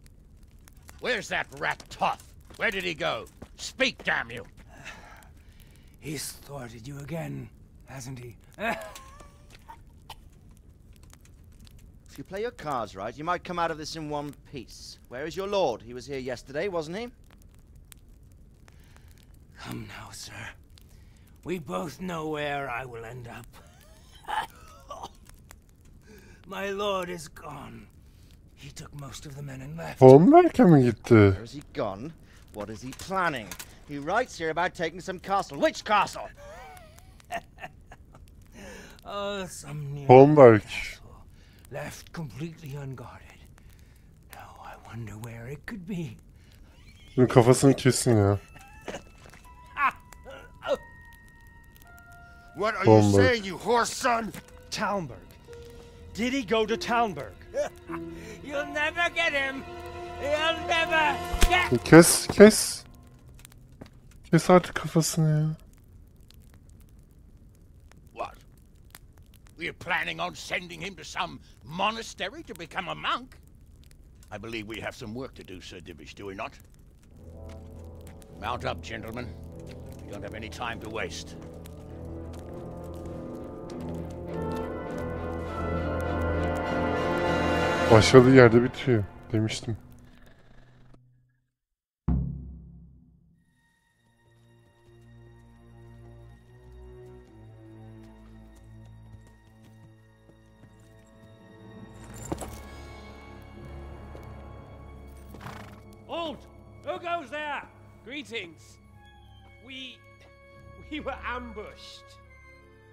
N: Where's that rat Toth? Where did he go? Speak, damn you!
S: He's thwarted you again, hasn't he?
M: If you play your cards right, you might come out of this in one piece. Where is your lord? He was here yesterday, wasn't he?
S: Come now, sir. We both know where I will end up. My lord is gone. He took most of the men and left.
A: Olmak mi gitti?
M: Where has he gone? What is he planning? He writes here about taking some castle. Which castle?
S: Oh, some near
A: Holmberg.
S: left completely unguarded. Now I wonder where it could be.
A: Bunun kafasını kesin ya.
R: What are you saying, you horse son?
P: Talmberg. Did he go to Talmberg?
S: You'll never get him. You'll never get.
A: Kes, kes. Kes artık kafasını ya.
N: What? We're planning on sending him to some monastery to become a monk? I believe we have some work to do, Sir Divish, do we not? Mount up, gentlemen. We don't have any time to waste.
A: Başladığı yerde bitiyor demiştim.
J: Halt! Who goes there? Greetings. We were ambushed.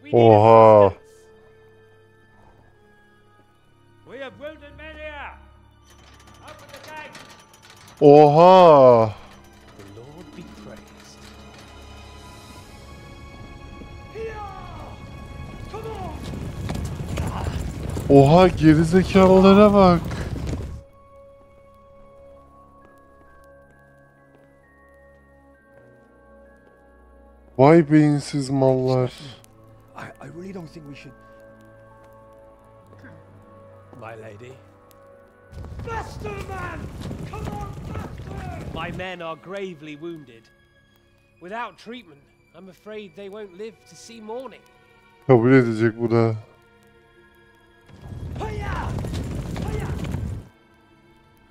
J: We need
A: Oha.
J: assistance. We have wounded men here. Open the gate.
A: Oha.
J: The Lord be praised. Come on.
A: Oha, gerizekalılara bak. Vay beyinsiz mallar.
H: I really don't think we should.
J: My lady. Faster, man! Come on, faster! My men are gravely wounded. Without treatment, I'm afraid they won't live to see morning.
A: Kabul edecek bu da.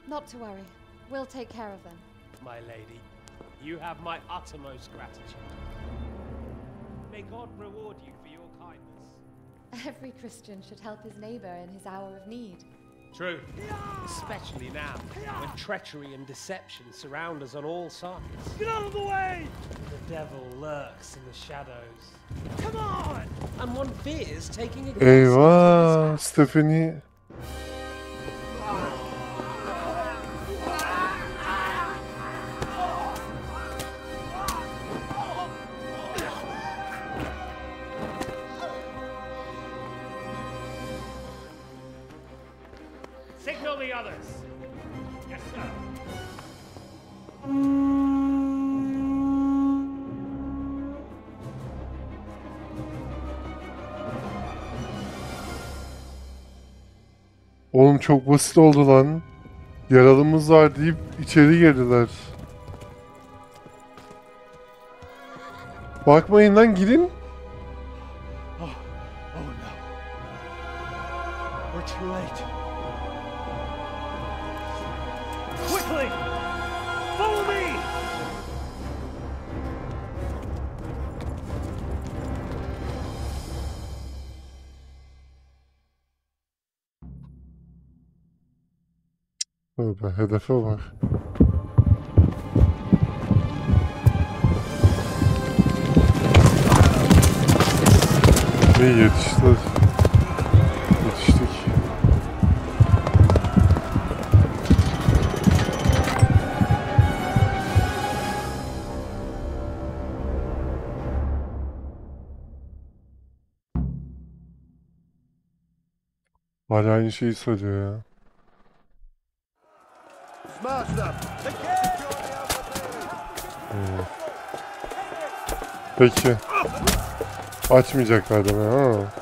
T: Not to worry. We'll take care of them.
J: My lady, you have my uttermost gratitude. May God reward you for your kindness.
T: Every Christian should help his neighbor in his hour of need.
J: True. Especially now, when treachery and deception surround us on all sides.
S: Get out of the way!
J: The devil lurks in the shadows. Come on! And one fears taking a
A: Eyvah, Stephanie.
J: Signal the others. Yes, sir.
A: Oğlum çok basit oldu lan. Yaralımız var deyip içeri girdiler. Bakmayın lan, gidin.
S: Oh no. We're too late. Quickly! Follow me!
A: Tövbe, hedefe bak. İyi yetiştiler. Yetiştik. Hala aynı şeyi söylüyor ya. Peki. Açmayacaklar demek ha.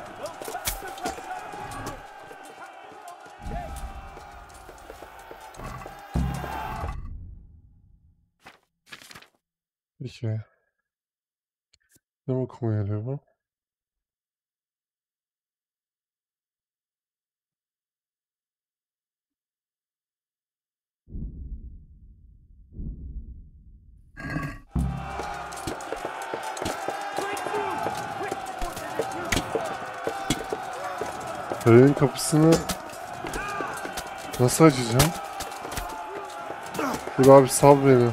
A: Peki. Ne okuma yarıyor bu? Kalenin kapısını nasıl açacağım? Dur abi, sal beni.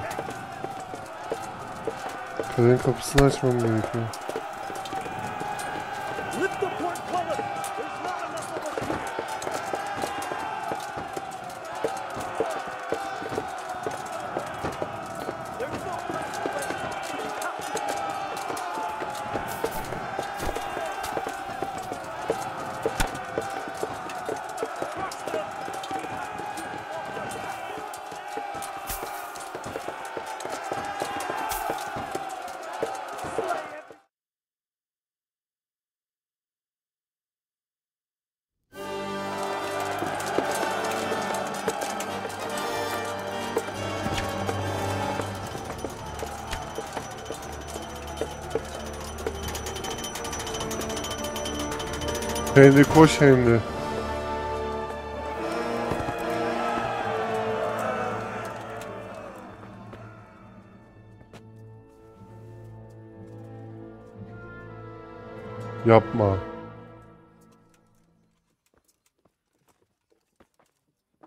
A: Kalenin kapısını açmam gerekiyor. Henry, koş Henry. Yapma.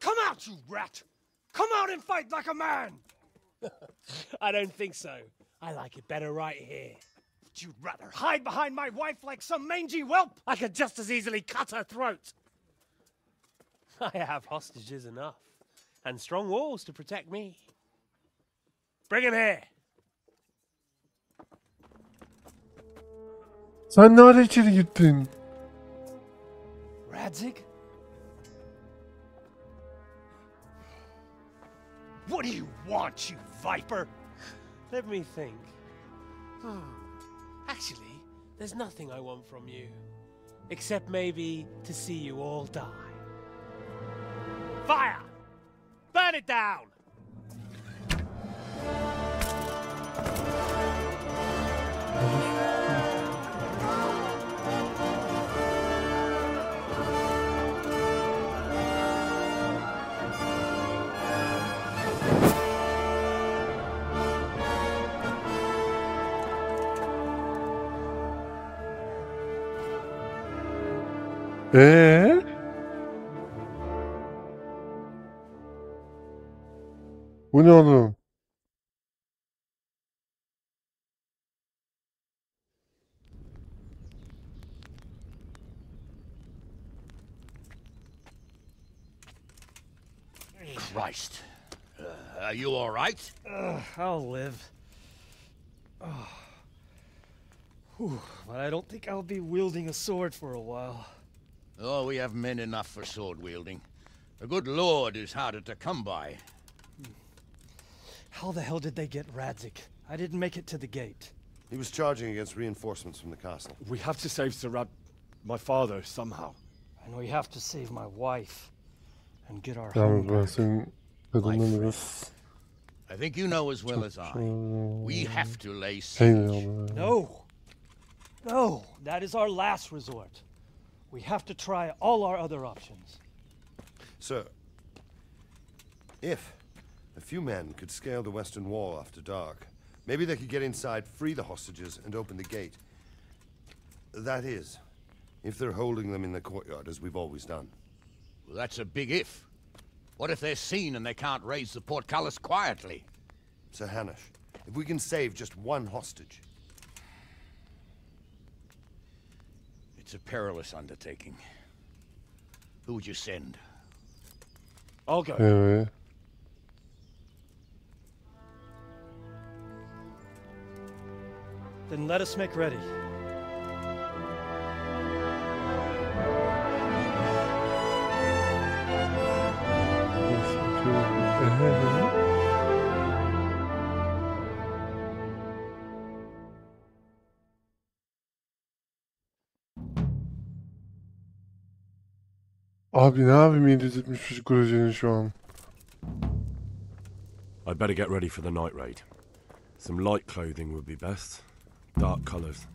S: Come out, you rat! Come out and fight like a man!
J: I don't think so. I like it better right here.
S: Would you rather hide behind my wife like some mangy whelp?
J: I could just as easily cut her throat. I have hostages enough, and strong walls to protect me. Bring him here.
A: Sen ne ara içeri gittin?
S: Radzig? What do you want, you viper?
J: Let me think. Actually, there's nothing I want from you. Except maybe to see you all die. Fire! Burn it down!
A: Bu ne oğlum?
N: Christ. Are you all right?
P: I'll live. But I don't think I'll be wielding a sword for a while.
N: Oh, we have men enough for sword wielding. The good Lord is harder to come by.
P: How the hell did they get Radzik? I didn't make it to the gate.
R: He was charging against reinforcements from the castle.
I: We have to save my father, somehow.
P: And we have to save my wife. And get our
A: Yalnız
P: home
A: ben
P: back.
A: senin kadından biraz
N: I think you know as well as I. We have to lay
A: Hey
N: siege.
P: No! No! That is our last resort. We have to try all our other options.
R: Sir, if a few men could scale the western wall after dark, maybe they could get inside, free the hostages, and open the gate. That is, if they're holding them in the courtyard, as we've always done.
N: Well, that's a big if. What if they're seen and they can't raise the portcullis quietly?
R: Sir Hanush, if we can save just one hostage.
N: It's a perilous undertaking. Who would you send?
I: I'll go.
A: Evet.
P: Then let us make ready.
A: Abi ne yapayım 773 projenin şu an.
E: I'd better get ready for the night raid. Some light clothing would be best. Dark colours.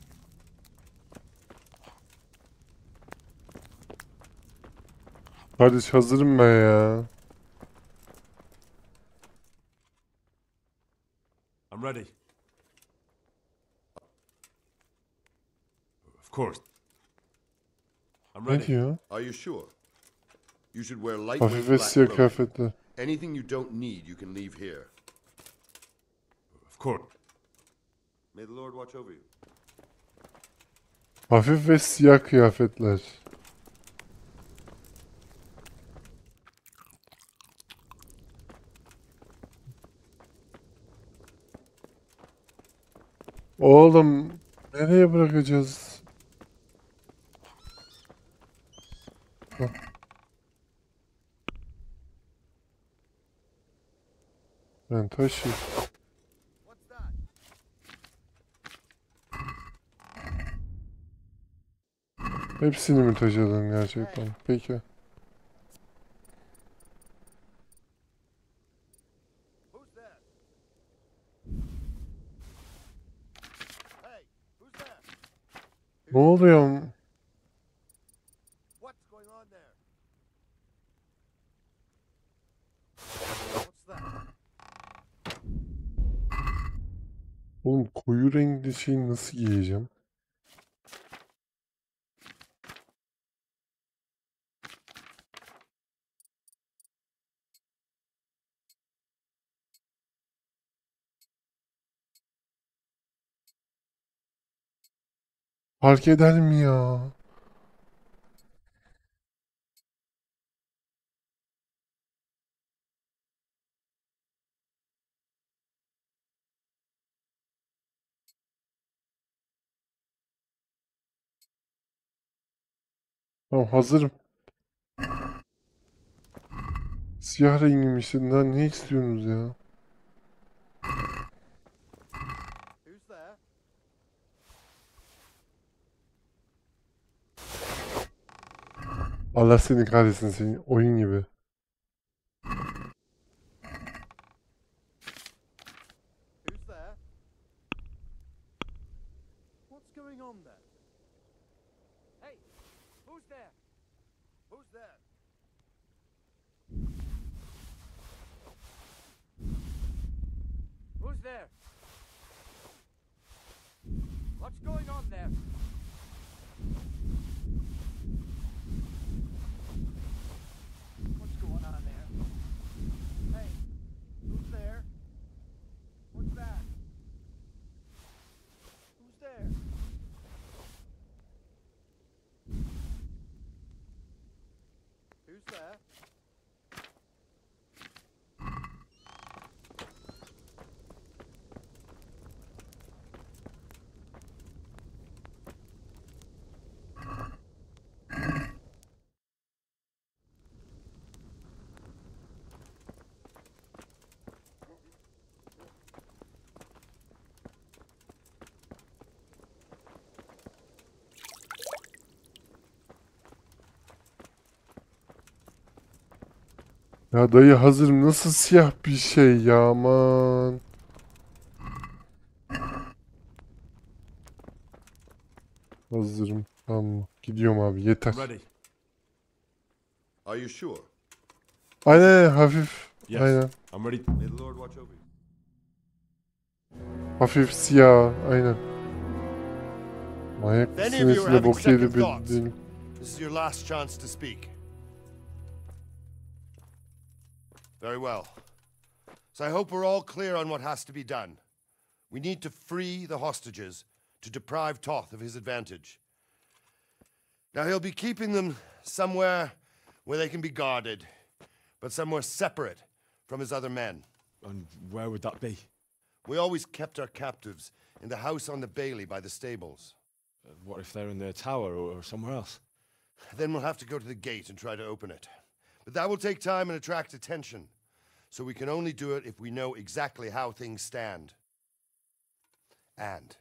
A: Kardeş hazırım ben ya.
E: I'm ready. Of course. I'm
A: Ne
E: ready.
A: diyor?
Q: Are you sure? You should wear
A: Hafif
Q: lightweight
A: ve
Q: black
A: siyah
Q: clothing.
A: kıyafetler.
Q: Anything you don't need, you can leave here.
E: Of course.
Q: May the Lord watch over you.
A: Hafif ve siyah kıyafetler. Oğlum nereye bırakacağız? Hah. Ben taşıyayım. Hepsini mi taşıdın gerçekten? Peki. Ne oluyor? Oğlum koyu renkli şeyi nasıl giyeceğim? Fark eder mi ya? Tamam hazırım. Siyah rengiymiş. Ne istiyorsunuz ya? Allah seni kahretsin seni. Oyun gibi.
G: What's going on there? Hey, who's there? Who's there? Who's there? What's going on there?
A: Ya dayı hazırım. Nasıl siyah bir şey ya, aman. Hazırım. Tamam. Gidiyorum abi, yeter.
R: Are you sure?
A: Aynen, hafif.
B: Yes,
A: Aynen.
B: I'm ready.
R: May the Lord watch over you.
A: Hafif siyah. Aynen. Manyak
R: If any of
A: mısınız?
R: you are
A: Size
R: having
A: bok yedi
R: second thoughts,
A: benim.
R: this is your last chance to speak. Very well. So I hope we're all clear on what has to be done. We need to free the hostages to deprive Toth of his advantage. Now he'll be keeping them somewhere where they can be guarded, but somewhere separate from his other men.
B: And where would that be?
R: We always kept our captives in the house on the bailey by the stables.
B: What if they're in their tower or somewhere else?
R: Then we'll have to go to the gate and try to open it. But that will take time and attract attention. So we can only do it if we know exactly how things stand. And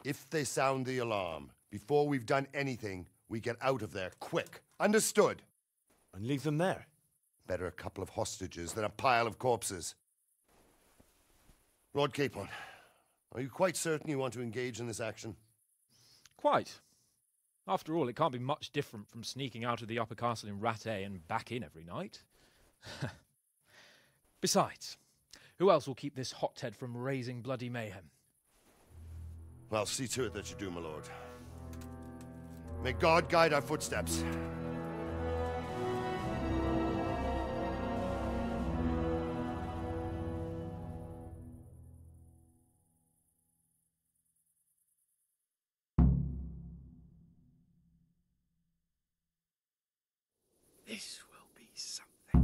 R: if they sound the alarm before we've done anything, we get out of there quick. Understood?
B: And leave them there?
R: Better a couple of hostages than a pile of corpses. Lord Capon, are you quite certain you want to engage in this action?
U: Quite. After all, it can't be much different from sneaking out of the upper castle in Rattay and back in every night. Besides, who else will keep this hothead from raising bloody mayhem?
R: Well, see to it that you do, my lord. May God guide our footsteps.
N: This will be something.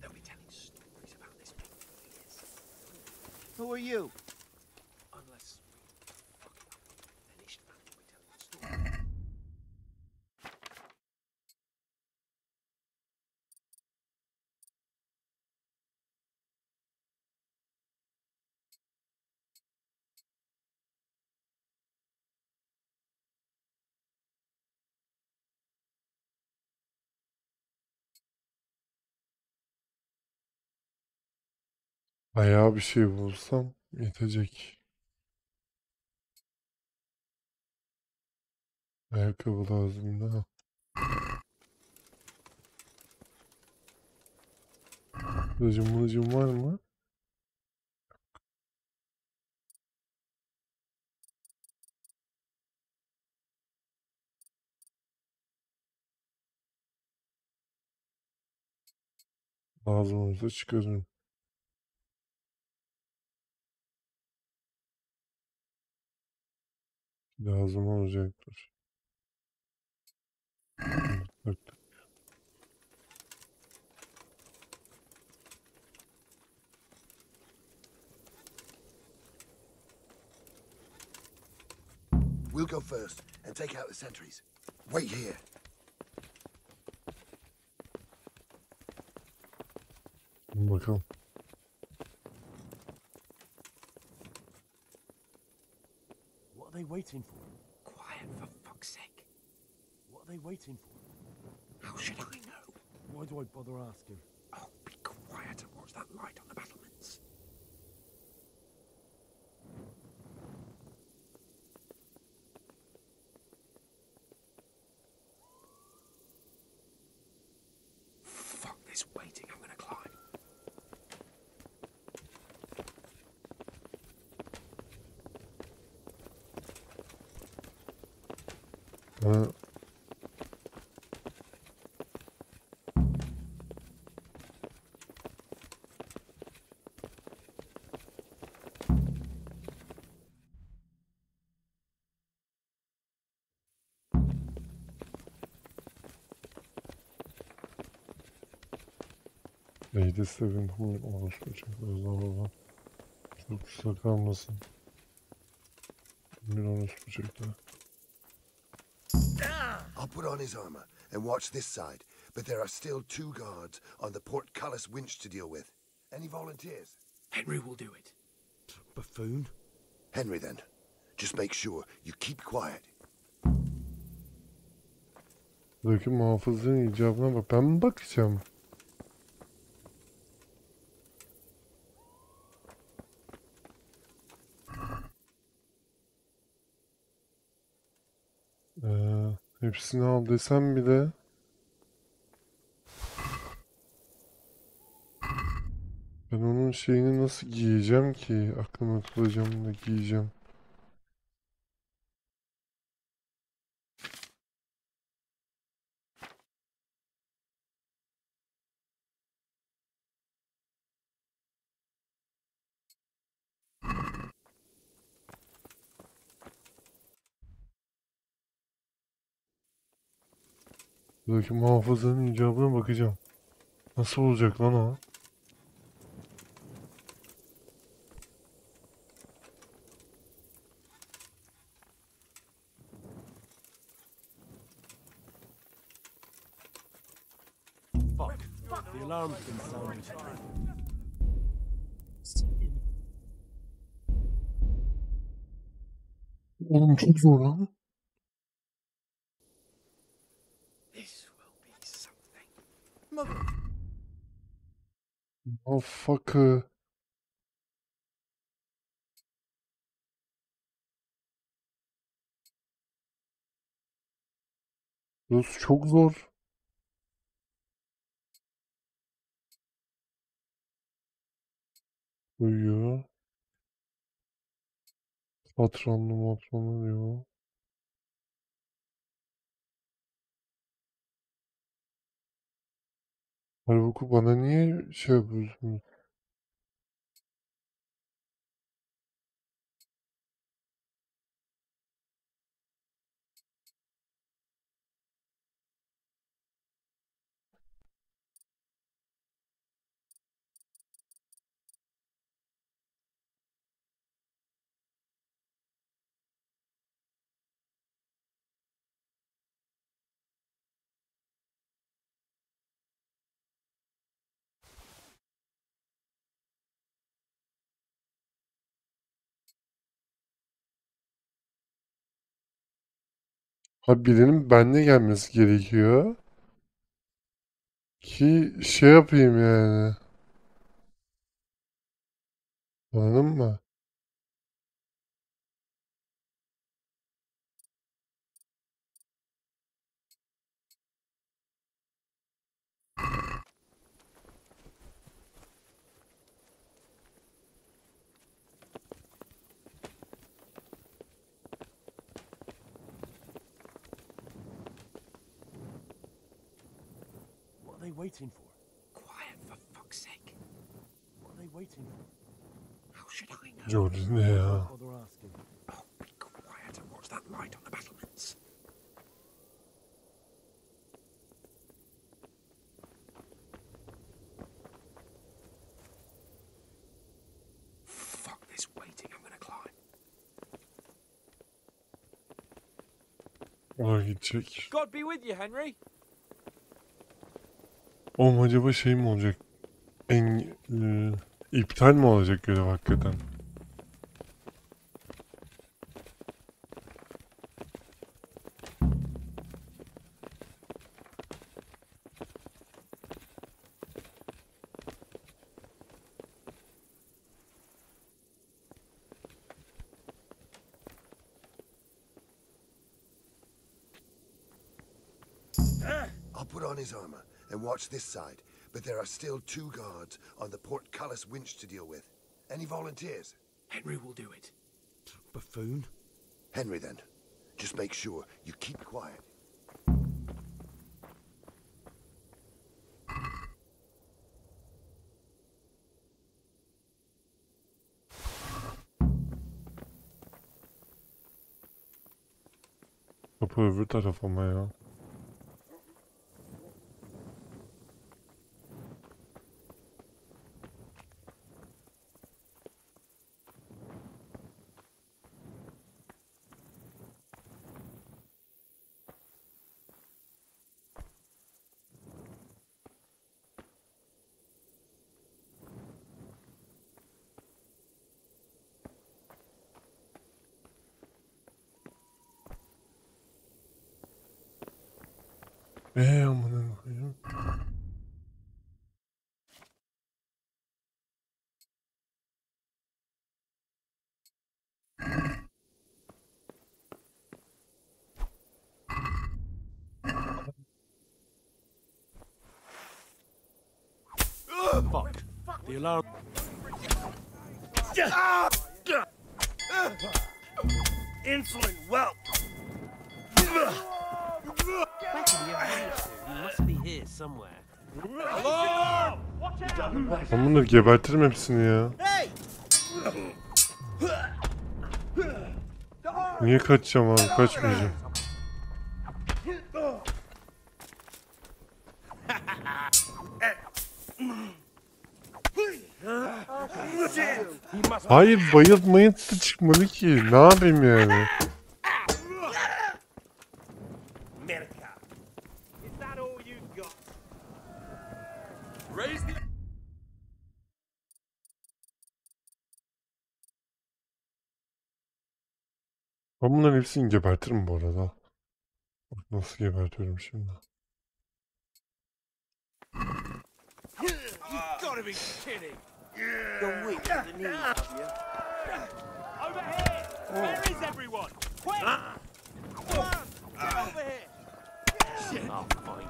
N: They'll be telling stories about this for years. Who are you? Unless we fuck it up, then each man will be telling a story.
A: Bayağı bir şey bulsam yetecek. Ayakkabı lazım da. Kılıcım var mı? Lazım olursa çıkarırım. Lazım olacaktır. Bak.
R: We'll go first and take out the sentries. Wait here.
A: Bakalım.
B: What are they waiting for?
N: Quiet, for fuck's sake.
B: What are they waiting for?
N: How should I know?
B: Why do I bother asking?
N: Oh, be quiet and watch that light on the battlements. Fuck this waiting, I'm gonna climb.
A: Ha. Neydi sevin oluşmayacak o zaman. Çok ıslak kalmasın. Bir oluşmayacak da.
R: I'll put on his armor and watch this side, but there are still 2 guards on the portcullis winch to deal with. Any volunteers?
N: Henry will do it.
B: Buffoon?
R: Henry, then. Just make sure you keep quiet.
A: Buradaki muhafızın icabına bak. Ben mi bakacağım? Hepsini al desem bile ben onun şeyini nasıl giyeceğim ki? Aklıma tutacağım da giyeceğim. Buradaki muhafızanın icabına bakacağım. Nasıl olacak lan o?
P: Fuck. The alarm's been sounded.
A: Oğlum çok zor lan. Oh fuck. Burası çok zor. Uyuyor. Patronlu diyor. Halbuki bana niye şey yapıyorsun? Abi birinin benimle gelmesi gerekiyor. Ki şey yapayım yani. Anladın mı?
P: What are they waiting for? Quiet, for fuck's sake. What are they waiting for? How should I know?
A: Jordan ne ya?
P: Don't bother asking. Oh, be quiet and watch that light on the battlements. Fuck this waiting, I'm gonna climb.
A: Ona gidecek.
U: God be with you, Henry.
A: Oğlum acaba şey mi olacak? İptal mi olacak görev hakikaten?
R: I'll put on his armor and watch this side, but there are still 2 guards on the portcullis winch to deal with. Any volunteers?
N: Henry will do it.
R: Buffoon. Henry, then. Just make sure you keep quiet.
A: Kapı öbür taraf ama ya. Amına koyayım.
N: Fuck. The alarm.
S: Insolent whelp!
J: He must be here somewhere.
A: Ben bunları gebertirim hepsini ya. Niye kaçacağım abi? Kaçmayacağım. Hayır, bayıltmayın da çıkmalı ki. Ne yapayım yani? Ben bunların hepsini gebertirim bu arada. Bak nasıl gebertiyorum şimdi.
S: You've got to be kidding! You're weak at the knees, have you?
J: Over here! Where is everyone? Quick!
S: Come on! Get over here!
J: Shit! Oh, fine.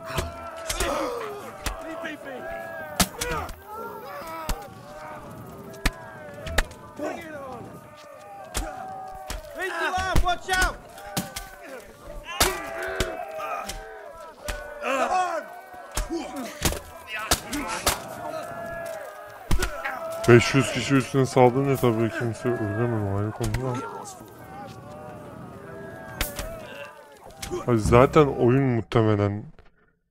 S: Bring it on! Raise your arm! Watch out! Arm!
A: 500 kişi üstüne saldırınca tabii kimse öldüremem, ayrı konu da. Zaten oyun muhtemelen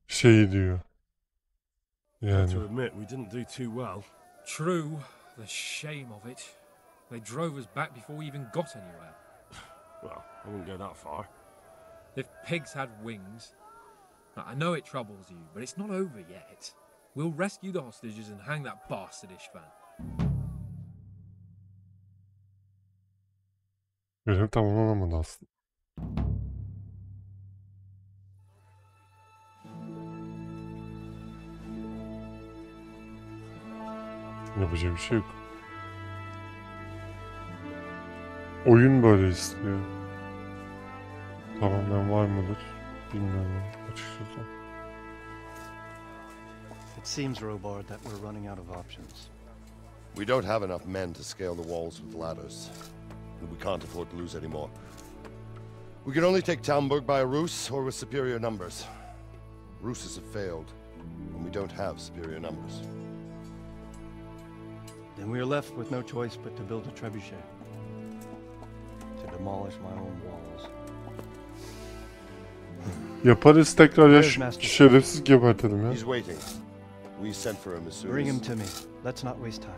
A: şey diyor. Yani.
U: To admit, we didn't do too well. True, the shame of it. They drove us back before we even got anywhere. Well, I wouldn't go that far. If pigs had wings, I know it troubles you, but it's not over yet. We'll rescue the hostages and hang that bastard İşvan.
A: Görev tamamlanamadı aslında. Yapacak bir şey yok. Oyun böyle istiyor. Tamamen var mıdır bilmiyorum açıkçası.
D: It seems, Robard, that we're running out of options.
R: We don't have enough men to scale the walls with ladders, and we can't afford to lose any more. We can only take Talmberg by a ruse or with superior numbers. Ruses have failed, and we don't have superior numbers.
D: Then we are left with no choice but to build a trebuchet. To demolish my own walls.
A: Yaparız tekrar ya, şerefsiz gebertelim ya.
R: He's waiting. We sent for him as soon as...
D: Bring him to me. Let's not waste time.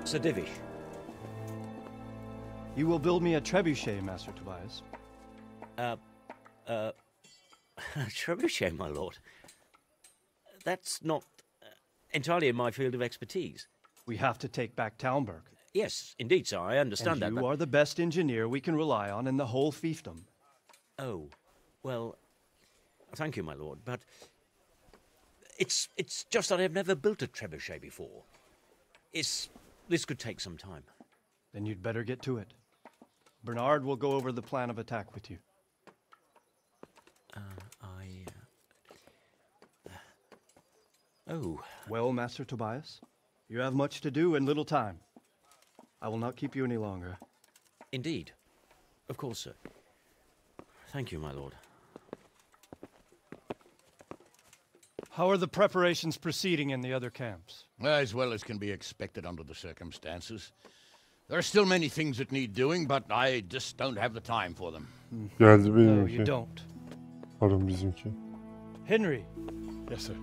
N: Sir Divish.
D: You will build me a trebuchet, Master Tobias.
N: Trebuchet, my lord. That's not entirely in my field of expertise.
D: We have to take back Talmberg.
N: Yes, indeed, sir, I understand that.
D: You are the best engineer we can rely on in the whole fiefdom.
N: Oh, well, thank you, my lord, but it's just that I've never built a trebuchet before. This could take some time.
D: Then you'd better get to it. Bernard will go over the plan of attack with you.
N: Oh.
D: Well, Master Tobias, you have much to do and little time. I will not keep you any longer.
N: Indeed. Of course, sir. Thank you, my lord.
D: How are the preparations proceeding in the other camps?
N: As well as can be expected under the circumstances. There are still many things that need doing, but I just don't have the time for them.
A: Geldi benimki.
D: No, you don't.
A: Pardon, bizimki.
D: Henry.
U: Yes, sir.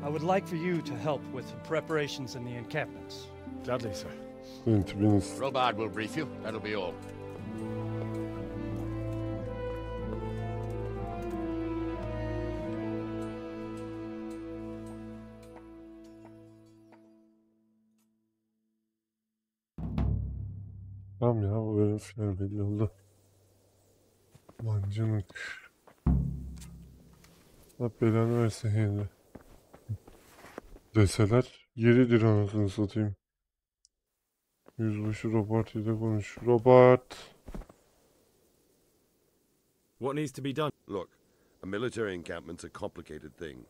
D: I would like for you to help with the preparations in the encampments.
U: Gladly, sir.
N: Robard will brief you. That'll be all.
A: Tamam ya, bu bölüm final belli oldu. Mancınık. Allah belanı versin şimdi. Deseler yeridir anasını satayım. Yüzbaşı Robert ile konuş. Robert.
B: What needs to be done?
R: Look, a military encampment's a complicated thing.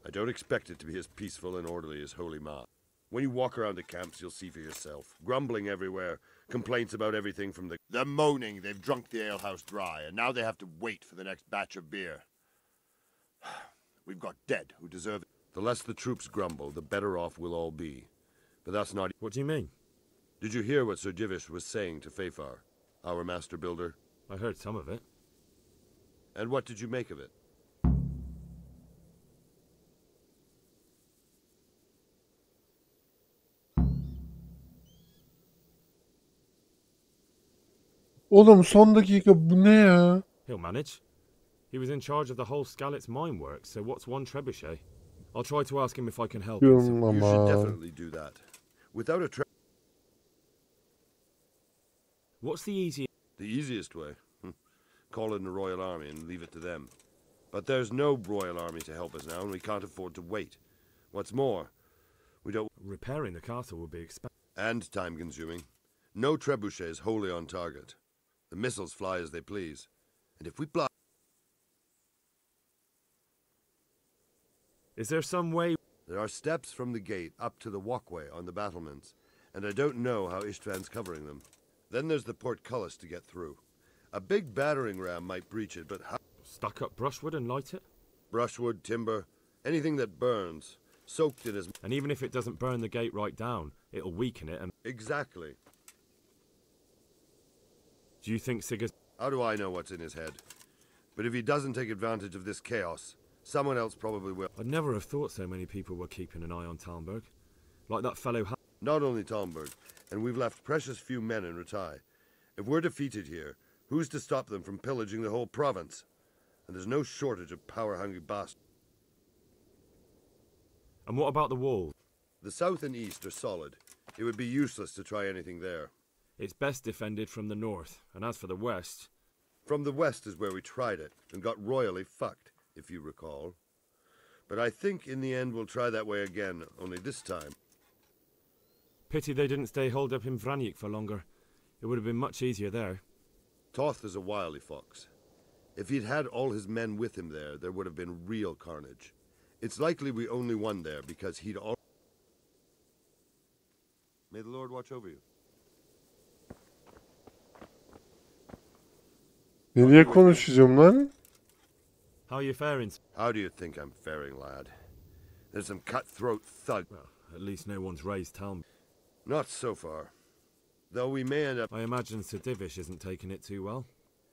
R: I don't expect it to be as peaceful and orderly as Holy Ma. When you walk around the camps, you'll see for yourself. Grumbling everywhere, complaints about everything from the...
Q: They're moaning they've drunk the alehouse dry, and now they have to wait for the next batch of beer. We've got dead who deserve it.
R: The less the troops grumble, the better off we'll all be. But that's not...
B: What do you mean?
R: Did you hear what Sir Divish was saying to Fafar, our master builder?
B: I heard some of it.
R: And what did you make of it?
A: Oğlum son dakika bu ne ya?
B: He'll manage. He was in charge of the whole Skalitz mine works, so what's one trebuchet? I'll try to ask him if I can help.
R: You should definitely do that. Without a
B: What's the easiest?
R: The easiest way? Call in the Royal Army and leave it to them. But there's no Royal Army to help us now, and we can't afford to wait. What's more, we don't...
B: Repairing the castle will be expensive.
R: And time-consuming. No trebuchet is wholly on target. The missiles fly as they please. And if we block...
B: Is there some way...
R: There are steps from the gate up to the walkway on the battlements, and I don't know how Istvan's covering them. Then there's the portcullis to get through. A big battering ram might breach it, but how...
B: Stack up brushwood and light it?
R: Brushwood, timber, anything that burns, soaked in as...
B: And even if it doesn't burn the gate right down, it'll weaken it and...
R: Exactly.
B: Do you think Sigurd...
R: How do I know what's in his head? But if he doesn't take advantage of this chaos, someone else probably will.
B: I'd never have thought so many people were keeping an eye on Talmberg. Like that fellow...
R: Not only Talmberg, and we've left precious few men in Ratai. If we're defeated here, who's to stop them from pillaging the whole province? And there's no shortage of power-hungry bastards.
B: And what about the walls?
R: The south and east are solid. It would be useless to try anything there.
B: It's best defended from the north, and as for the west...
R: From the west is where we tried it, and got royally fucked, if you recall. But I think in the end we'll try that way again, only this time.
B: Pity they didn't stay holed up in Vranyik for longer. It would have been much easier there.
R: Toth is a wily fox. If he'd had all his men with him there would have been real carnage. It's likely we only won there because he'd all... May the Lord watch over you.
A: Nereye konuşacağım lan?
B: How are you faring?
R: How do you think I'm faring, lad? There's some cutthroat thug...
B: Well, at least no one's raised Talm.
R: Not so far. Though we may end up...
B: I imagine Sir Divish isn't taking it too well.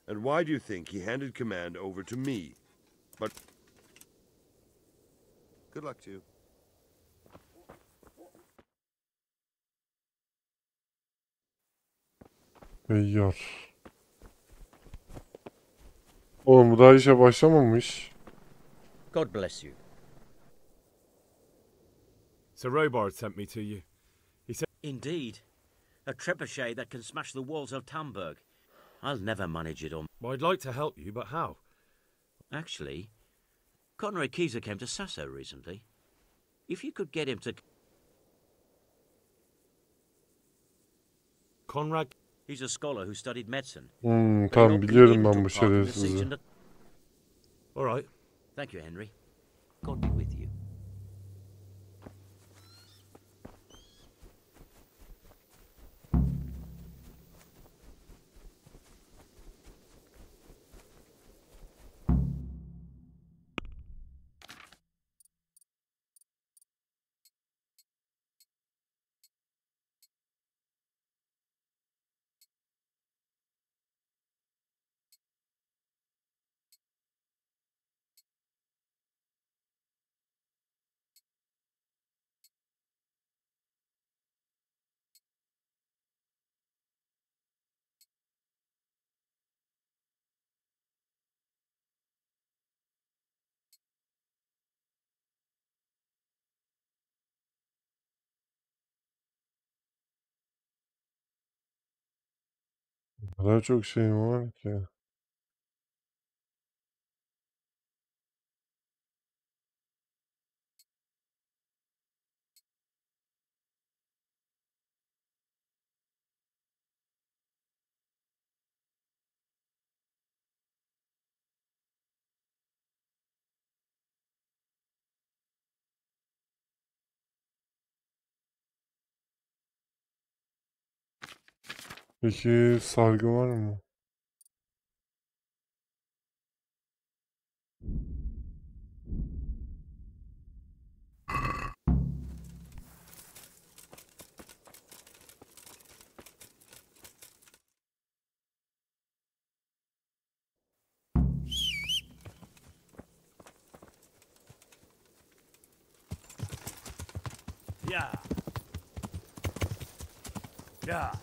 R: And why do you think he handed command over to me? But... Good luck to you.
A: Beyyar. Oğlum bu daha işe başlamamış.
F: God bless you.
B: Sir Robard sent me to you. He said...
F: Indeed. A trebuchet that can smash the walls of Talmberg. I'll never manage it on...
B: Well, I'd like to help you, but how?
F: Actually, Conrad Keyser came to Sasso recently. If you could get him to...
B: Conrad...
F: He's a scholar who studied medicine.
A: Tamam biliyorum ben bu şerefsizi.
B: All right.
F: Thank you, Henry. God be with you.
A: O kadar çok şeyim var ki. Peki sargı var mı?
P: Yeah. Yeah.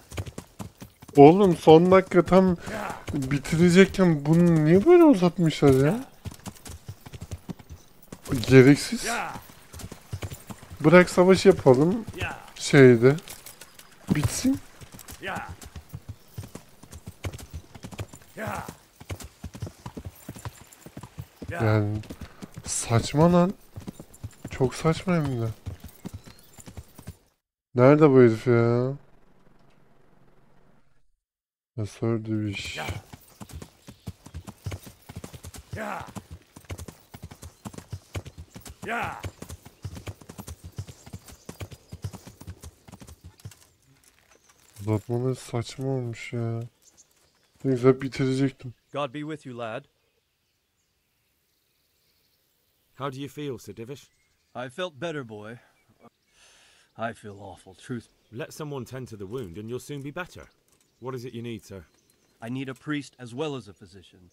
A: Oğlum son dakika tam bitirecekken bunu niye böyle uzatmışlar ya? Gereksiz. Bırak savaş yapalım. Şeyde. Bitsin.
P: Yeah. Yeah.
A: Yani saçma lan. Çok saçma hem de. Nerede bu herif ya? Nasıl bir iş?
P: Yeah. Yeah.
A: Uzatmaları saçma olmuş ya. Ne güzel bitirecektim.
P: God be with you, lad.
B: How do you feel, Sir Divish?
P: I felt better, boy. I feel awful, truth.
B: Let someone tend to the wound and you'll soon be better. What is it you need, sir?
P: I need a priest as well as a physician.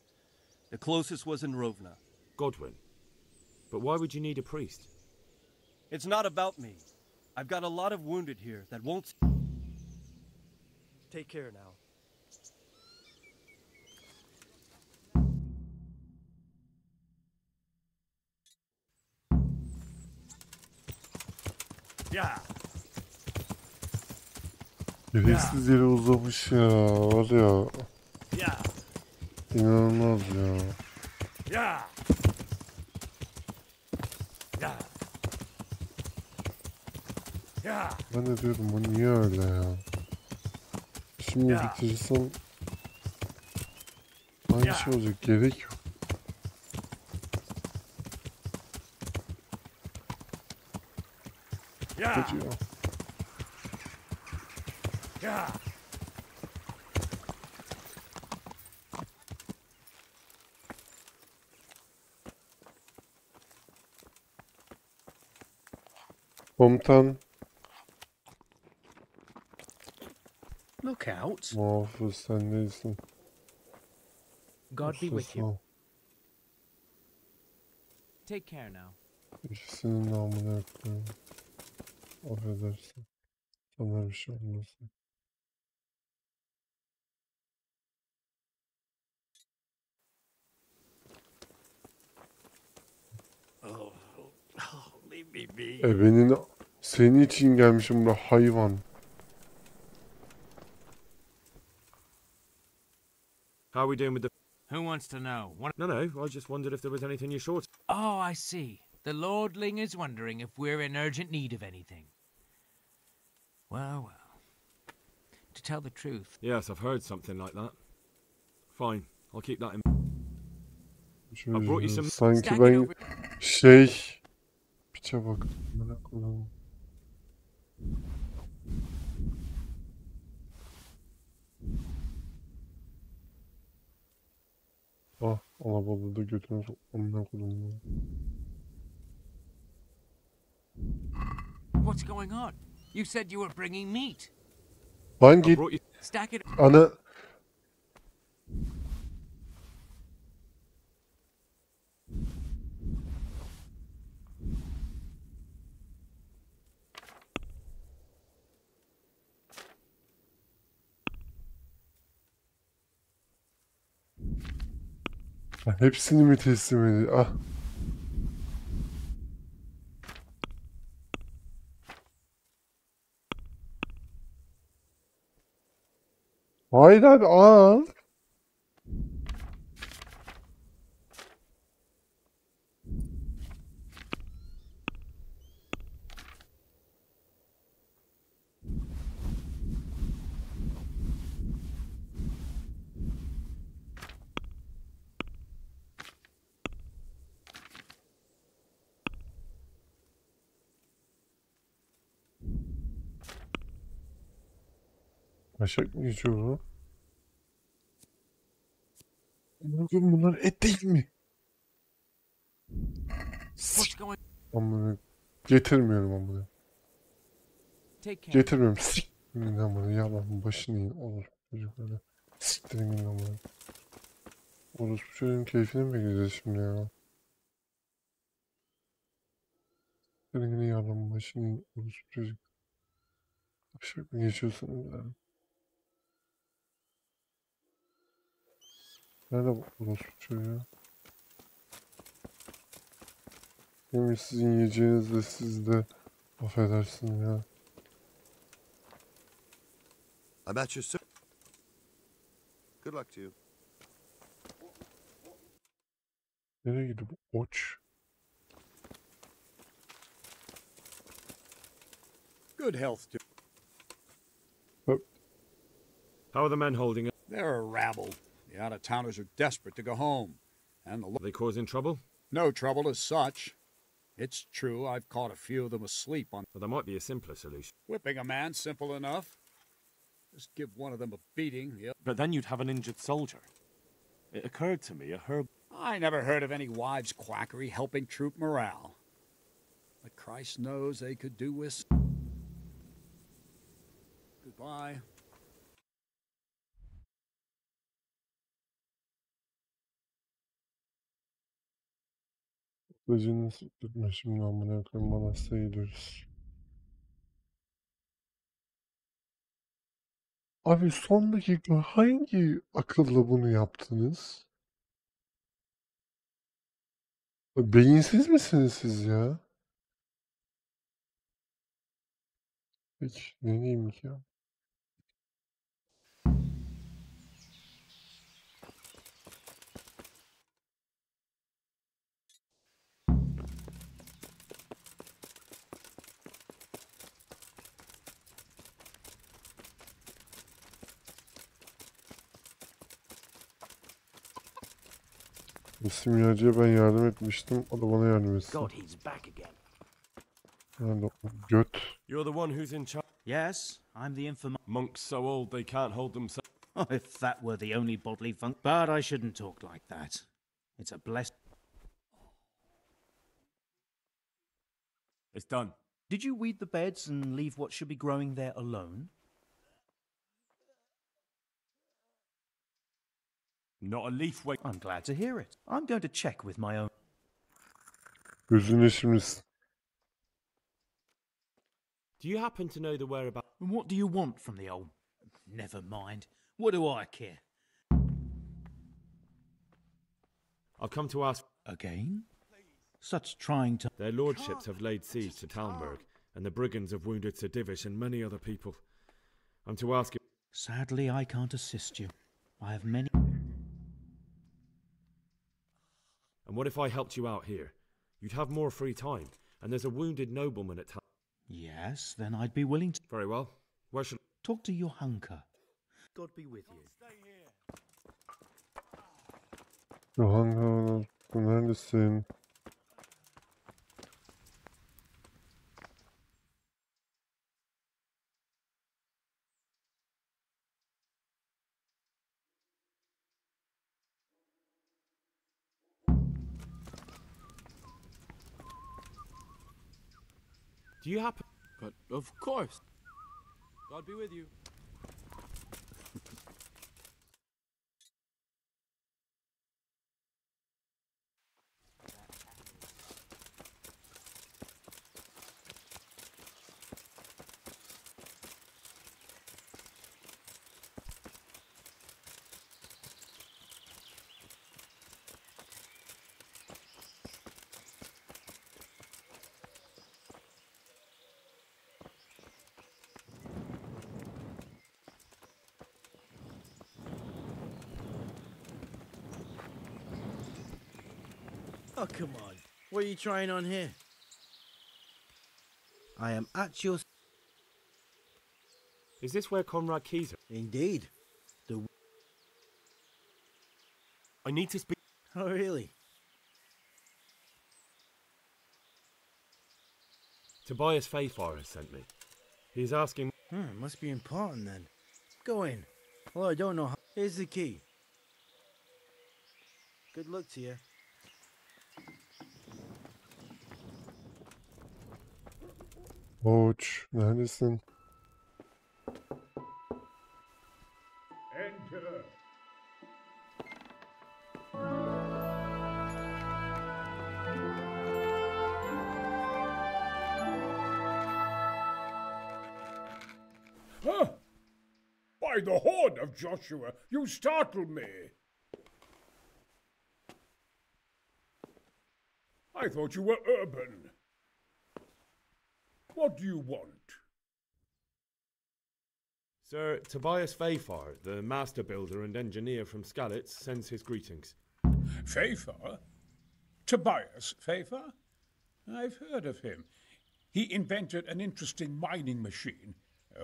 P: The closest was in Rovna.
B: Godwin. But why would you need a priest?
P: It's not about me. I've got a lot of wounded here that won't... Take care now. Yeah.
A: Gereksiz yere uzamış ya. Var ya.
P: Yeah.
A: İnanılmaz ya.
P: Yeah. Yeah. Yeah.
A: Ben de diyorum bu niye öyle ya? Şimdi bitirirsem aynı şey olacak. Gerek yok. Acıyor.
P: Yeah.
A: Komutan.
K: Look out.
A: Muhafız sen değilsin.
K: God be with you.
V: Take care now.
A: İkisinin namını yapıyorum. Affedersin. Sana bir şey olmasın.
P: Leave me be.
A: Ebenin senin için gelmişim buraya hayvan.
B: How are we doing with the...
V: Who wants to know?
B: No, I just wondered if there was anything you're short.
V: Oh, I see. The Lordling is wondering if we're in urgent need of anything. Well. To tell the truth...
B: Yes, I've heard something like that. Fine, I'll keep that in...
A: Şöyle,
B: I brought you some...
A: sanki ben piçe bak. Merak olma. Ah, alabalığı da götüne sokmamına koydum.
V: What's going on? You said you were bringing meat.
A: Lan git.
V: Stack it.
A: Ana... Hepsini mi teslim ediyor? Ah. Hayır abi al. Başak mı geçiyor bu? Bakın bunlar et değil mi? Amına getirmiyorum amına. Getirmiyorum. Siktirin amına. Yalan başını yiyin. Olur. Çocuk öyle. Siktirin gidin amına. Orospu çocuğun keyfini mi bekleyeceğiz şimdi ya? Siktirin gidin yalan başını yiyin. Orospu çocuk. Başak mı geçiyorsun ya? Nerede bu orospu çocuğu? Yemin sizin yiyeceğiniz de siz de affedersin ya.
R: I'm at your service. Good luck to you.
A: Nereye gidiyor bu oç?
C: Good health to
B: How are the men holding up?
C: They're a rabble. The out-of-towners are desperate to go home. And
B: Are they causing trouble?
C: No trouble as such. It's true, I've caught a few of them asleep on...
B: Well, there might be a simpler solution.
C: Whipping a man, simple enough. Just give one of them a beating. Yep.
I: But then you'd have an injured soldier. It occurred to me, a herb...
C: I never heard of any wives' quackery helping troop morale. But Christ knows they could do with... Goodbye.
A: Bacını sıktırma şimdi amına koyayım Manas'a gidiyoruz. Abi son dakika hangi akılla bunu yaptınız? Beyinsiz misiniz siz ya? Peki ne diyeyim ki ya? Simyacıya ben yardım etmiştim. O da bana yardım etsin.
F: God, he's back again.
A: Nerede o göt?
I: You're the one who's in charge.
L: Yes, I'm the infamous...
I: Monks so old they can't hold themselves.
L: Oh, if that were the only bodily function... But I shouldn't talk like that. It's a blessed...
I: It's done.
L: Did you weed the beds and leave what should be growing there alone?
I: Not a leaf wait.
L: I'm glad to hear it. I'm going to check with my own...
A: Gözüne şimdi...
B: Do you happen to know the whereabouts?
L: And what do you want from the old... Never mind. What do I care?
B: I've come to ask...
L: Again? Such trying to...
B: Their lordships have laid siege to Talmberg, and the brigands have wounded Sir Divish and many other people. I'm to ask you...
L: Sadly, I can't assist you. I have many...
B: And what if I helped you out here? You'd have more free time, and there's a wounded nobleman at Tal...
L: Yes, then I'd be willing to...
B: Very well. Where should...
L: Talk to your hunker. God be with you.
A: Johanna, neredesin?
B: Do you happen...
I: But of course. God be with you.
O: Oh, come on. What are you trying on here? I am at your...
B: Is this where Conrad Keys...
O: Indeed.
I: I need to speak...
O: Oh, really?
B: Tobias Fayfar has sent me. He's asking...
O: Must be important then. going? Well, I don't know. Here's the key. Good luck to you.
A: Koç, neredesin?
C: Enter. Huh? By the horn of Joshua, you startle me. I thought you were urban. What do you want?
B: Sir Tobias Fayfar, the master builder and engineer from Skalitz, sends his greetings.
C: Fayfar? Tobias Fayfar? I've heard of him. He invented an interesting mining machine.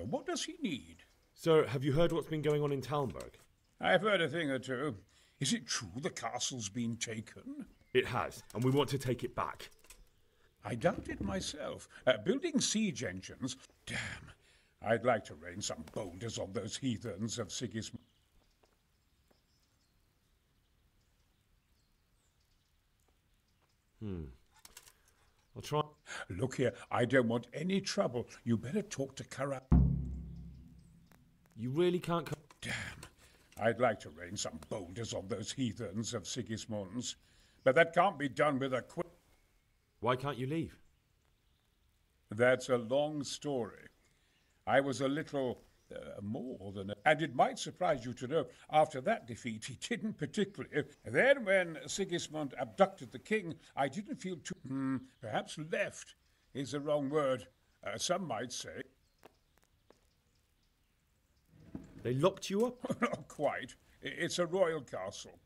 C: What does he need?
B: Sir, have you heard what's been going on in Talmberg?
C: I've heard a thing or two. Is it true the castle's been taken?
B: It has, and we want to take it back.
C: I doubt it myself. Building siege engines? Damn. I'd like to rain some boulders on those heathens of Sigismund.
B: I'll try.
C: Look here, I don't want any trouble. You better talk to Kara.
B: You really can't come.
C: Damn. I'd like to rain some boulders on those heathens of Sigismund's. But that can't be done with a quick...
B: Why can't you leave?
C: That's a long story. I was a little more than... And it might surprise you to know, after that defeat, he didn't particularly... Then when Sigismund abducted the king, I didn't feel too... perhaps left is the wrong word. Some might say...
B: They locked you up?
C: Not quite. It's a royal castle.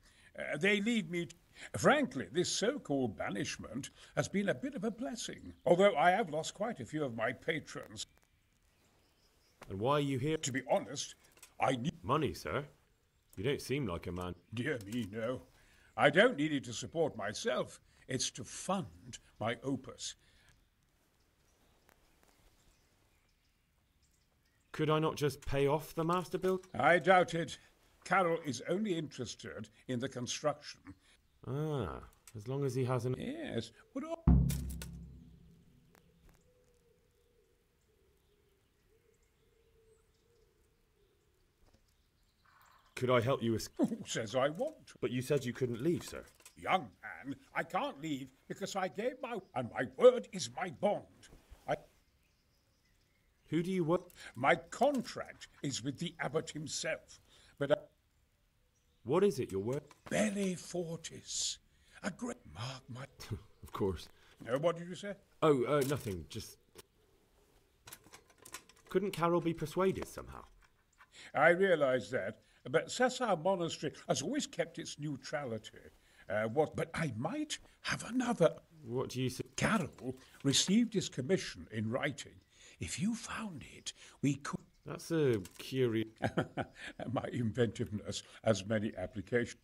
C: They leave me... Frankly, this so-called banishment has been a bit of a blessing, although I have lost quite a few of my patrons.
B: And why are you here?
C: To be honest, I need...
B: Money, sir? You don't seem like a man.
C: Dear me, no. I don't need it to support myself. It's to fund my opus.
B: Could I not just pay off the master build?
C: I doubt it. Carol is only interested in the construction.
B: Ah, as long as he hasn't...
C: Yes, but...
B: Could I help you with...
C: Who says I want?
B: But you said you couldn't leave, sir.
C: Young man, I can't leave because I gave my... And my word is my bond.
B: Who do you work...
C: My contract is with the abbot himself, but...
B: What is it, your word?
C: Belli Fortis. A great... Mark my...
B: Of course.
C: What did you say?
B: Oh, nothing, just... Couldn't Carol be persuaded somehow?
C: I realise that, but Sassa Monastery has always kept its neutrality. But I might have another...
B: What do you say?
C: Carol received his commission in writing. If you found it, we could...
B: That's a curious...
C: My inventiveness has many applications.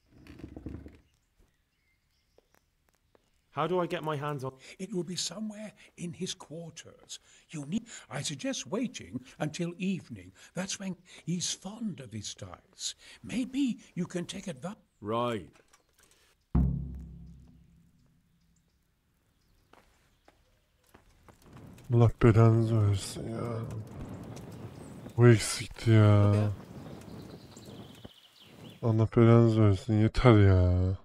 B: How do I get my hands on...
C: It will be somewhere in his quarters. You need... I suggest waiting until evening. That's when he's fond of his styles. Maybe you can take advantage...
B: Right.
A: Allah belanızı versin ya. Bu eksikti ya. Allah belanızı versin, yeter ya.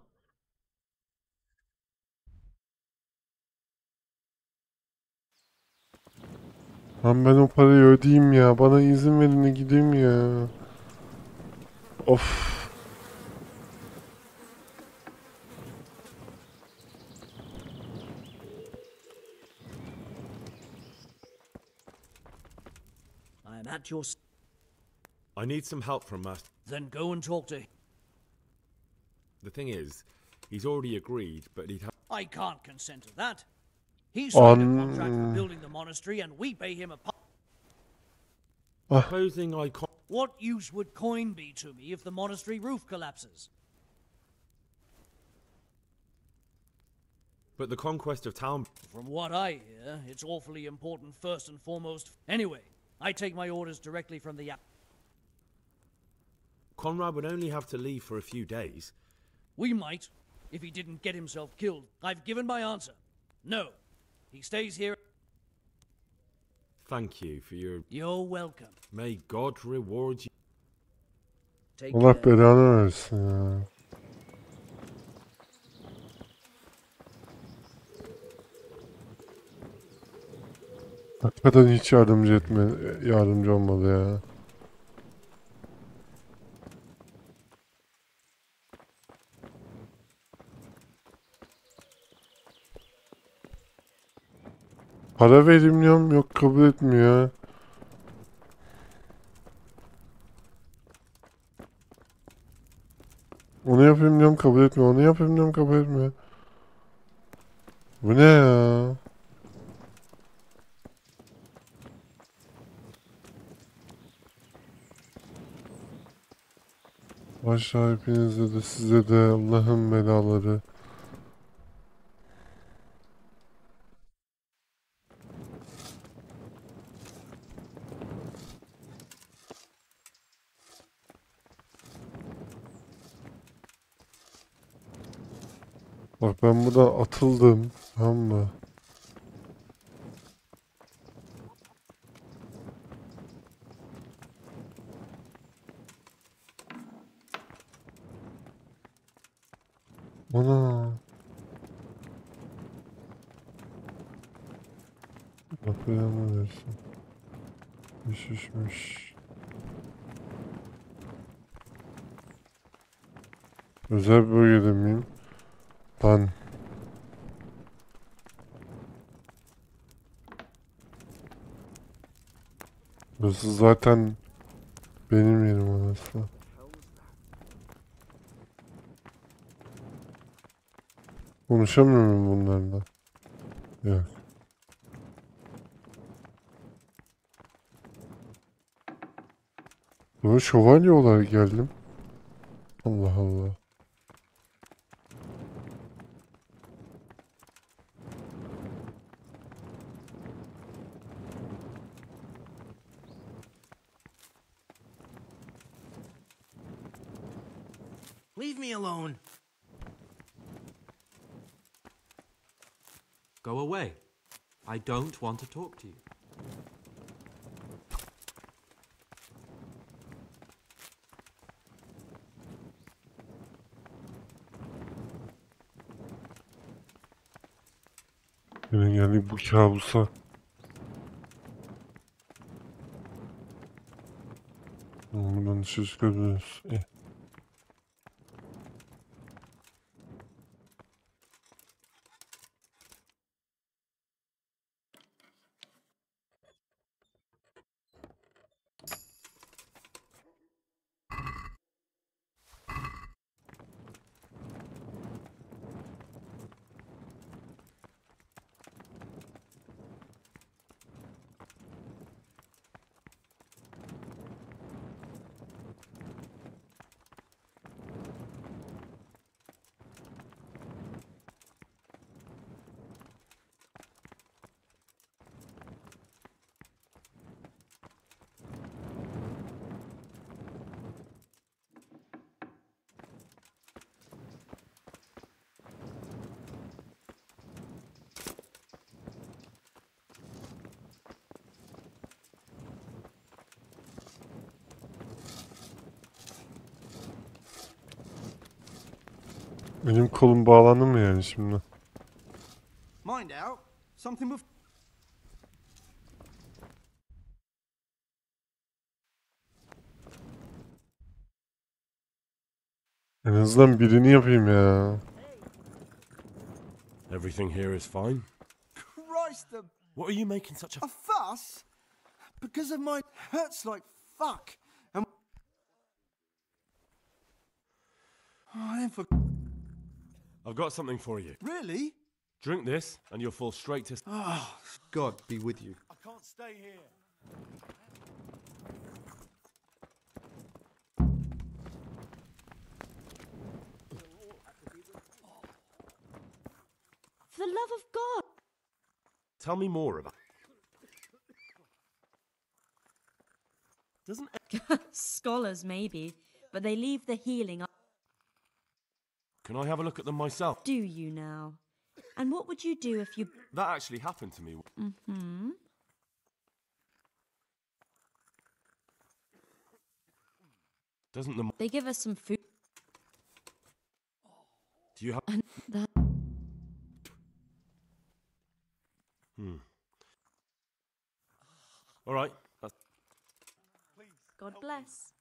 A: Lan ben o parayı ödeyeyim ya. Bana izin verin de gideyim ya. Of.
H: I'm at your...
B: I need some help from Master...
H: Then go and talk to him.
B: The thing is, he's already agreed, but he'd have...
H: I can't consent to that. He signed a contract for
A: On...
H: building the monastery, and we pay him a...
B: Supposing I...
H: What use would coin be to me if the monastery roof collapses?
B: But the conquest of town...
H: From what I hear, it's awfully important first and foremost. Anyway, I take my orders directly from the...
B: Conrad would only have to leave for a few days.
H: We might, if he didn't get himself killed. I've given my answer. No. He stays here.
B: Thank you for your...
H: You're welcome.
B: May God reward you.
A: Allah belanı versin ya. Hakikaten hiç yardımcı olmadı ya. Para vereyim diyorum, yok kabul etmiyor. Onu yapayım diyorum, kabul etmiyor. Onu yapayım diyorum, kabul etmiyor. Bu ne ya? Başta hepinize de size de Allah'ın belaları. Bak ben buradan atıldım. Tamam mı? Ana. Bakayım dersin. Şişmiş. Özel bölgede miyim? Lan. Burası zaten benim yerim anasını. Konuşamıyor muyum bunlarla? Yok. Böyle şövalye olarak geldim. Allah Allah.
S: Leave me alone.
M: Go away. I don't want to talk to you.
A: Yine geldik bu kabusa. Buradan dışarı çıkabiliriz. Benim kolum bağlandı mı yani şimdi?
D: Mind out. Something with...
A: En azından birini yapayım ya.
I: Everything here is fine.
O: Christ,
I: What are you making such a
O: fuss? Because of my hurts like fuck. And I am for...
I: I've got something for you.
O: Really?
I: Drink this, and you'll fall straight to...
O: Oh, God be with you.
P: I can't stay here.
T: For the love of God!
I: Tell me more about... Doesn't...
T: Scholars, maybe.
E: but they leave the healing.
T: Can I have a look at them myself?
E: Do you now? And what would you do if you...
T: That actually happened to me.
E: Mm-hmm.
T: Doesn't the...
E: They give us some food.
T: Do you have...
E: And that...
T: All right.
E: God bless.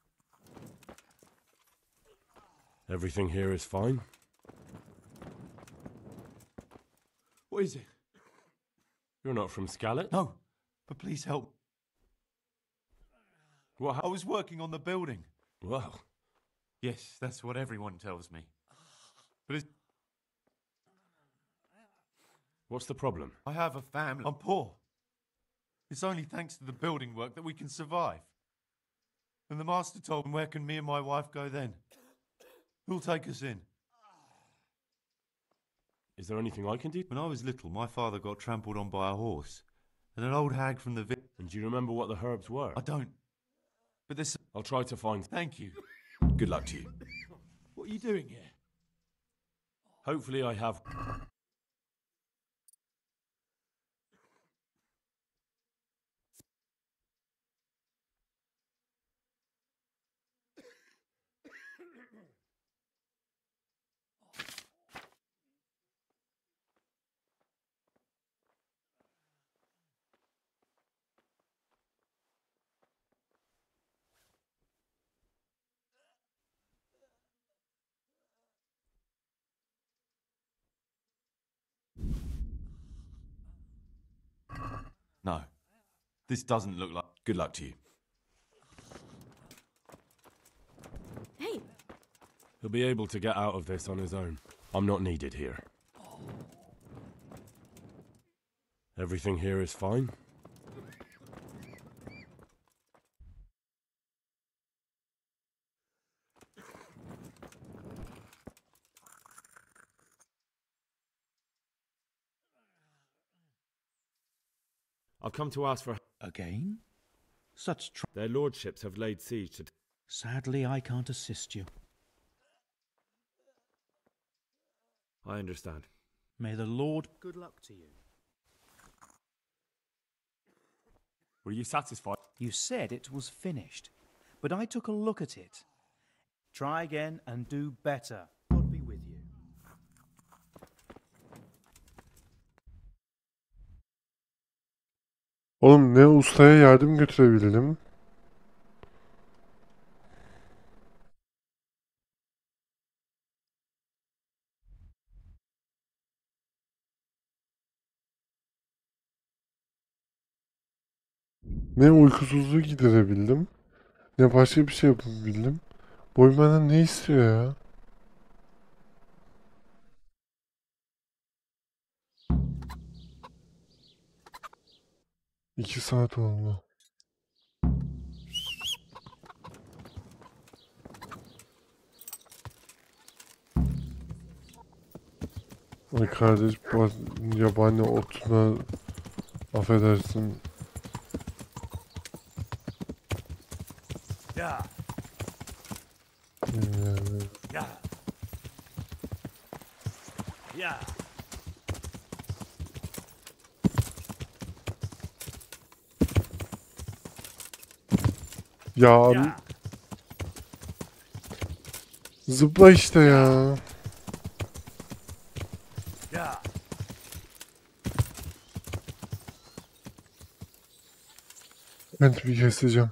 T: Everything here is fine.
P: What is it?
T: You're not from Scarlet?
P: No, but please help.
T: What?
P: I was working on the building.
T: Well.
P: Yes, that's what everyone tells me. But it's...
T: What's the problem?
P: I have a family. I'm poor. It's only thanks to the building work that we can survive. And the master told me, where can me and my wife go then? Who'll take us in?
T: Is there anything I can do?
P: When I was little, my father got trampled on by a horse. And an old hag from the village...
T: And do you remember what the herbs were?
P: I don't. But there's...
T: I'll try to find...
P: Thank you.
T: Good luck to you.
P: What are you doing here?
T: Hopefully I have...
P: No. This doesn't look like...
T: Good luck to you.
E: Hey.
T: He'll be able to get out of this on his own. I'm not needed here. Everything here is fine?
B: I've come to ask for...
L: Again? Such
B: Their lordships have laid siege to...
L: Sadly, I can't assist you.
B: I understand.
L: May the Lord... Good luck to you.
T: Were you satisfied?
L: You said it was finished, but I took a look at it. Try again and do better. God be with you.
A: Oğlum ne ustaya yardım götürebilirim? Ne uykusuzluğu giderebildim, ne başka bir şey yapabildim. Bu oyun benden ne istiyor ya? İki saat oldu. Ay kardeş, bu yabani otuna affedersin.
N: Yeah. Yeah. Yeah.
A: Ya zıpla işte ya.
N: Yeah.
A: Ben bir keseceğim.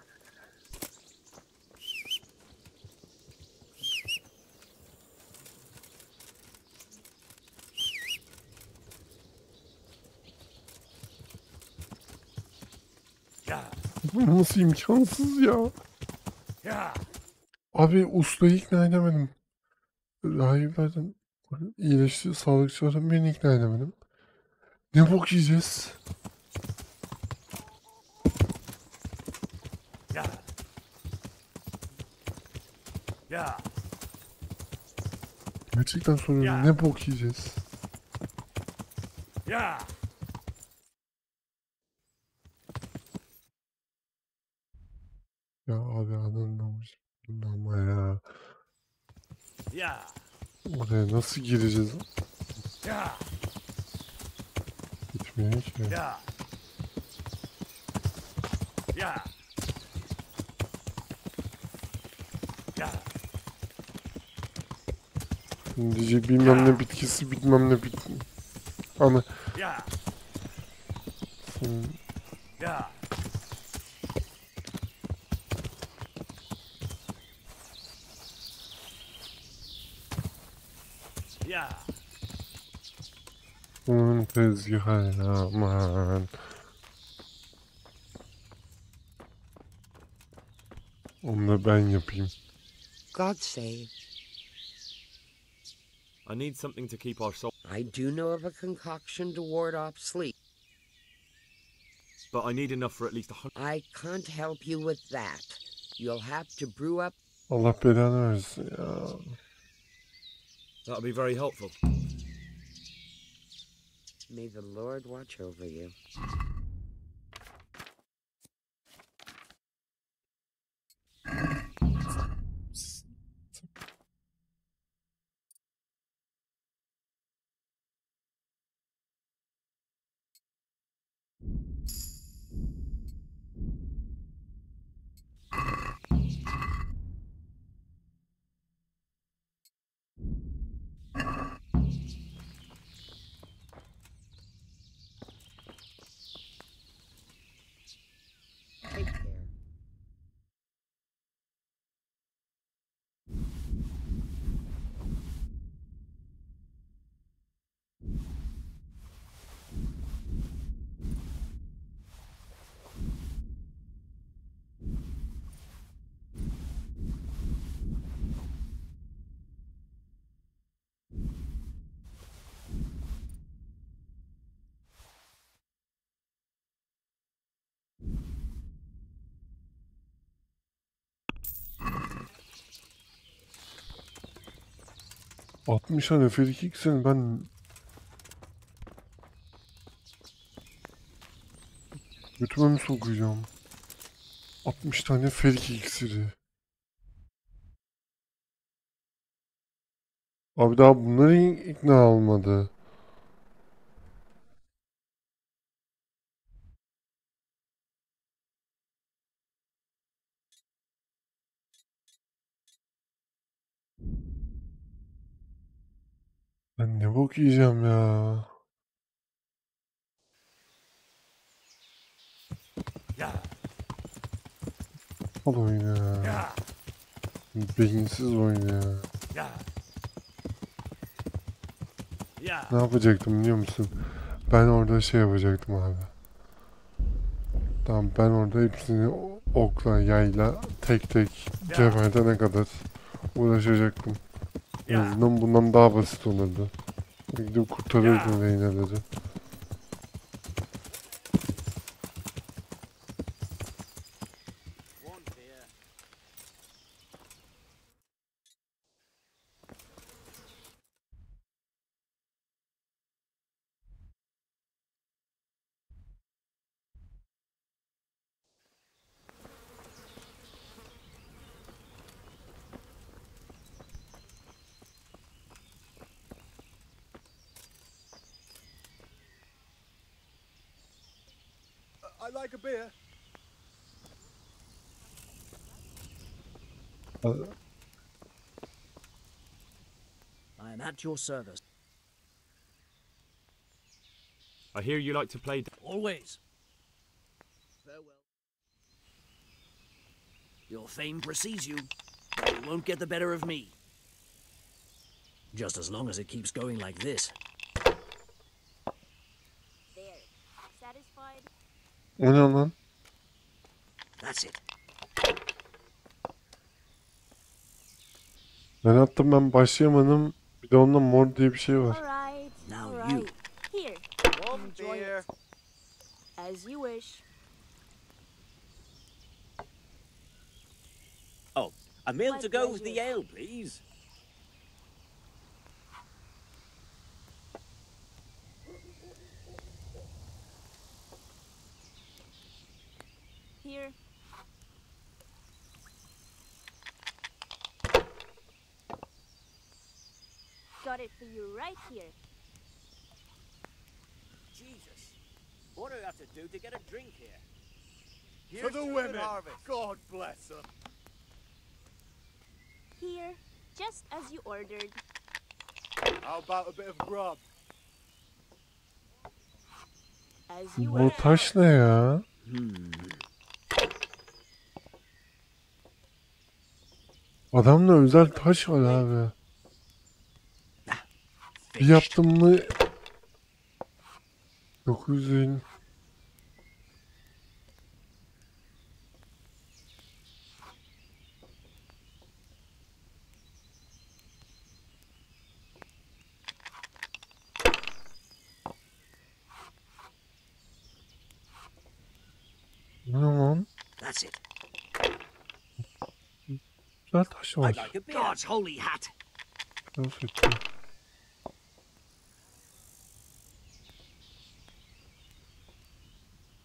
A: Nasıl imkansız ya? Abi ustayı ikna edemedim. Rahiplerden iyileşti, sağlıkçılardan birini ikna edemedim. Ne bok yiyeceğiz? Gerçekten soruyorum, ne bok yiyeceğiz? Ya abi ananı olmuş. Ama ya.
N: Ya.
A: Oraya nasıl gireceğiz?
N: Ya.
A: Gitmiyor ki.
N: Ya. Ya. Ya.
A: Diyecek bilmem ne bitkisi bilmem ne Ana.
N: Ya. Ya. Ya.
A: Onun tezgahı aman. Onu da ben yapayım.
G: God save.
B: I need something to keep our soul.
G: I do know of a concoction to ward off sleep.
B: But I need enough for at least 100.
G: I can't help you with that. You'll have to brew up.
A: Allah belanı versin ya.
B: That'll be very helpful.
G: May the Lord watch over you. Take care.
A: ...60 tane ferik iksir ben... ...götüme mi sokacağım? 60 tane ferik iksiri. Abi daha bunları ikna olmadı. Ben ne bok yiyeceğim ya.
N: Ya.
A: Al oyunu ya.
N: Ya.
A: Beyinsiz oyun ya.
N: Ya. Ya.
A: Ne yapacaktım biliyor musun? Ben orada şey yapacaktım abi. Tamam ben orada hepsini okla, yayla, tek tek gebertene kadar uğraşacaktım. En azından bundan daha basit olurdu. Gidip kurtarırdım reyneleri.
O: I like a beer.
H: I am at your service.
B: I hear you like to play.
H: Always.
O: Farewell.
H: Your fame precedes you. You won't get the better of me. Just as long as it keeps going like this.
E: There. Satisfied?
A: O ne lan?
H: That's it.
A: Ben attım ben başlayamadım. Bir de onda mor diye bir şey var.
E: Alright.
H: Now
E: Alright.
H: you.
E: Here.
O: One
E: Enjoy
O: beer.
E: it. As you wish.
F: Oh, a meal
E: My
F: to go with the
E: pleasure.
F: ale, please.
E: Here. got it for you right here.
J: Jesus. What do I have to do to get a drink here?
Q: For the women! God bless them!
E: Here, just as you ordered.
Q: How about a bit of grub?
E: As you
A: Bu taş ne ya? Adamla özel taş var abi. Bir yaptım mı 950. Ne lan?
J: That's it.
A: Güzel taş var.
J: I'd like a beer. God's holy hat.
A: Nasıl etti?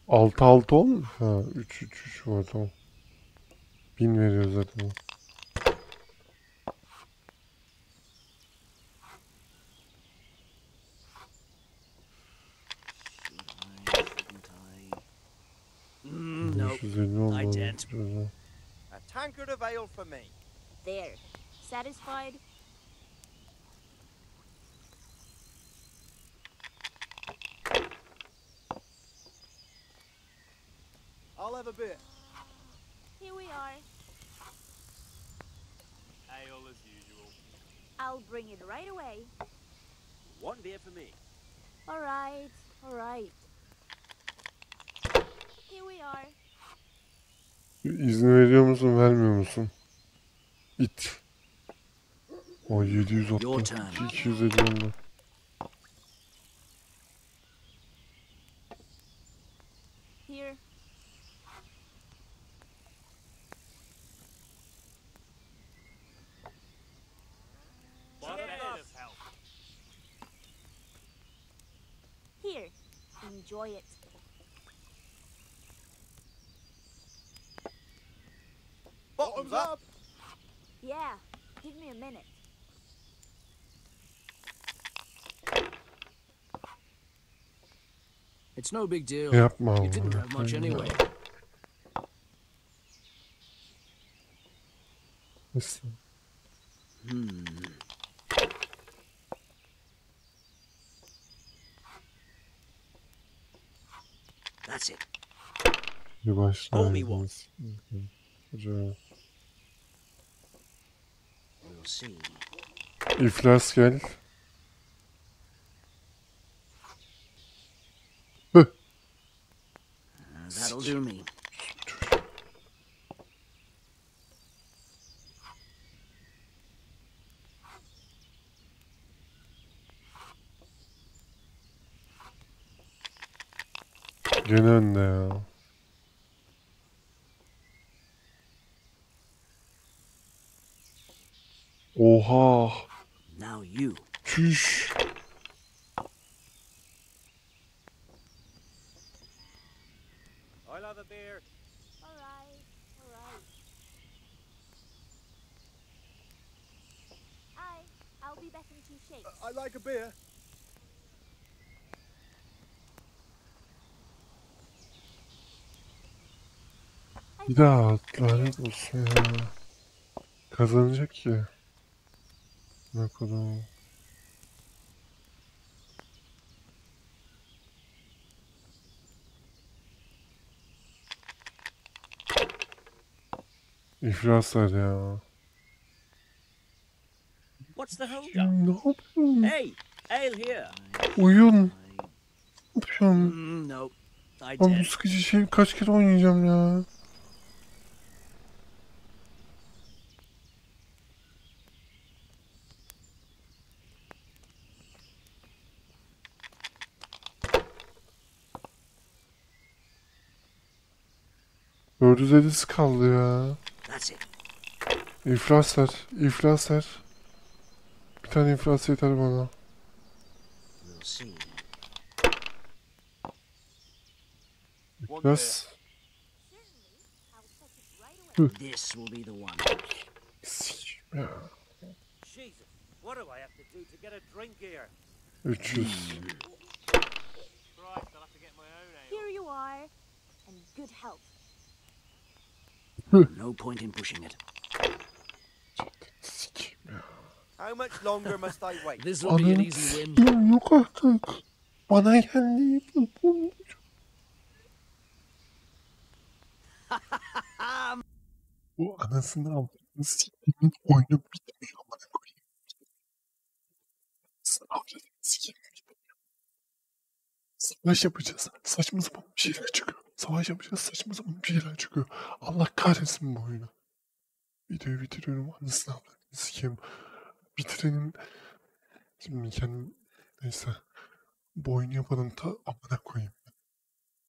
A: Altı altı olmuş. Ha 3 var tamam. 1000 veriyor zaten.
J: No, I didn't.
O: A tankard of ale for me.
E: There. Satisfied?
O: I'll have a beer.
E: Here we are.
J: Ale as usual.
E: I'll bring it right away.
J: One beer for me.
E: All right, all right. Here we are.
A: İzin veriyor musun, vermiyor musun? İt. O 730. 250 oldu.
E: Here. Here. Enjoy it.
O: Bottoms up.
E: Yeah. Give me a minute.
H: It's no big deal.
A: Yapma.
H: You didn't have much anyway.
A: Listen.
J: That's it.
A: Bir başlayalım.
J: We'll see.
A: İflas gel.
J: That'll do me.
A: Gene önde ya. Oha.
J: Now you.
A: Çüş.
J: I'll have a beer.
E: All right, all right. I'll be back in 2 shakes.
O: I like a beer.
A: Bir daha lanet olsun ya. Kazanacak ki. Ne kadar. İflaslar ya.
J: What's the hold
A: Ya
J: up?
A: ne yapıyorsun?
J: Hey, ale here.
A: Oyun. Ne yapıyorsun?
J: No, I
A: Ben bu
J: did.
A: sıkıcı şeyi kaç kere oynayacağım ya. %450'si kaldı ya.
J: That's it.
A: İflaslar, iflaslar. Bir tane iflas yeter bana.
J: We'll see.
A: İflas.
J: This will be the one.
A: Ya.
J: Jesus, What do I have to do to get a drink here?
A: 300.
E: Here you are, and good health.
H: No point in pushing it.
S: How much longer must I wait?
H: This will be an
A: Ananı
H: easy win.
A: s**eyim, yok artık. Bana geldi. Bu anasını avradını s**eyimin oyunu bitmiyor amına koyayım. Anasını avradını s**eyimin bitmiyor. Savaş yapacağız. Saçma sapan bir şeyler çıkıyor. Savaş yapacağız. Saçma sapan bir şeyler çıkıyor. Allah kahretsin bu oyunu. Videoyu bitiriyorum. Anasını avradını s**eyim. Bitirenin... Şimdi kendim... Neyse. Bu oyunu yapanın ta amına koyayım.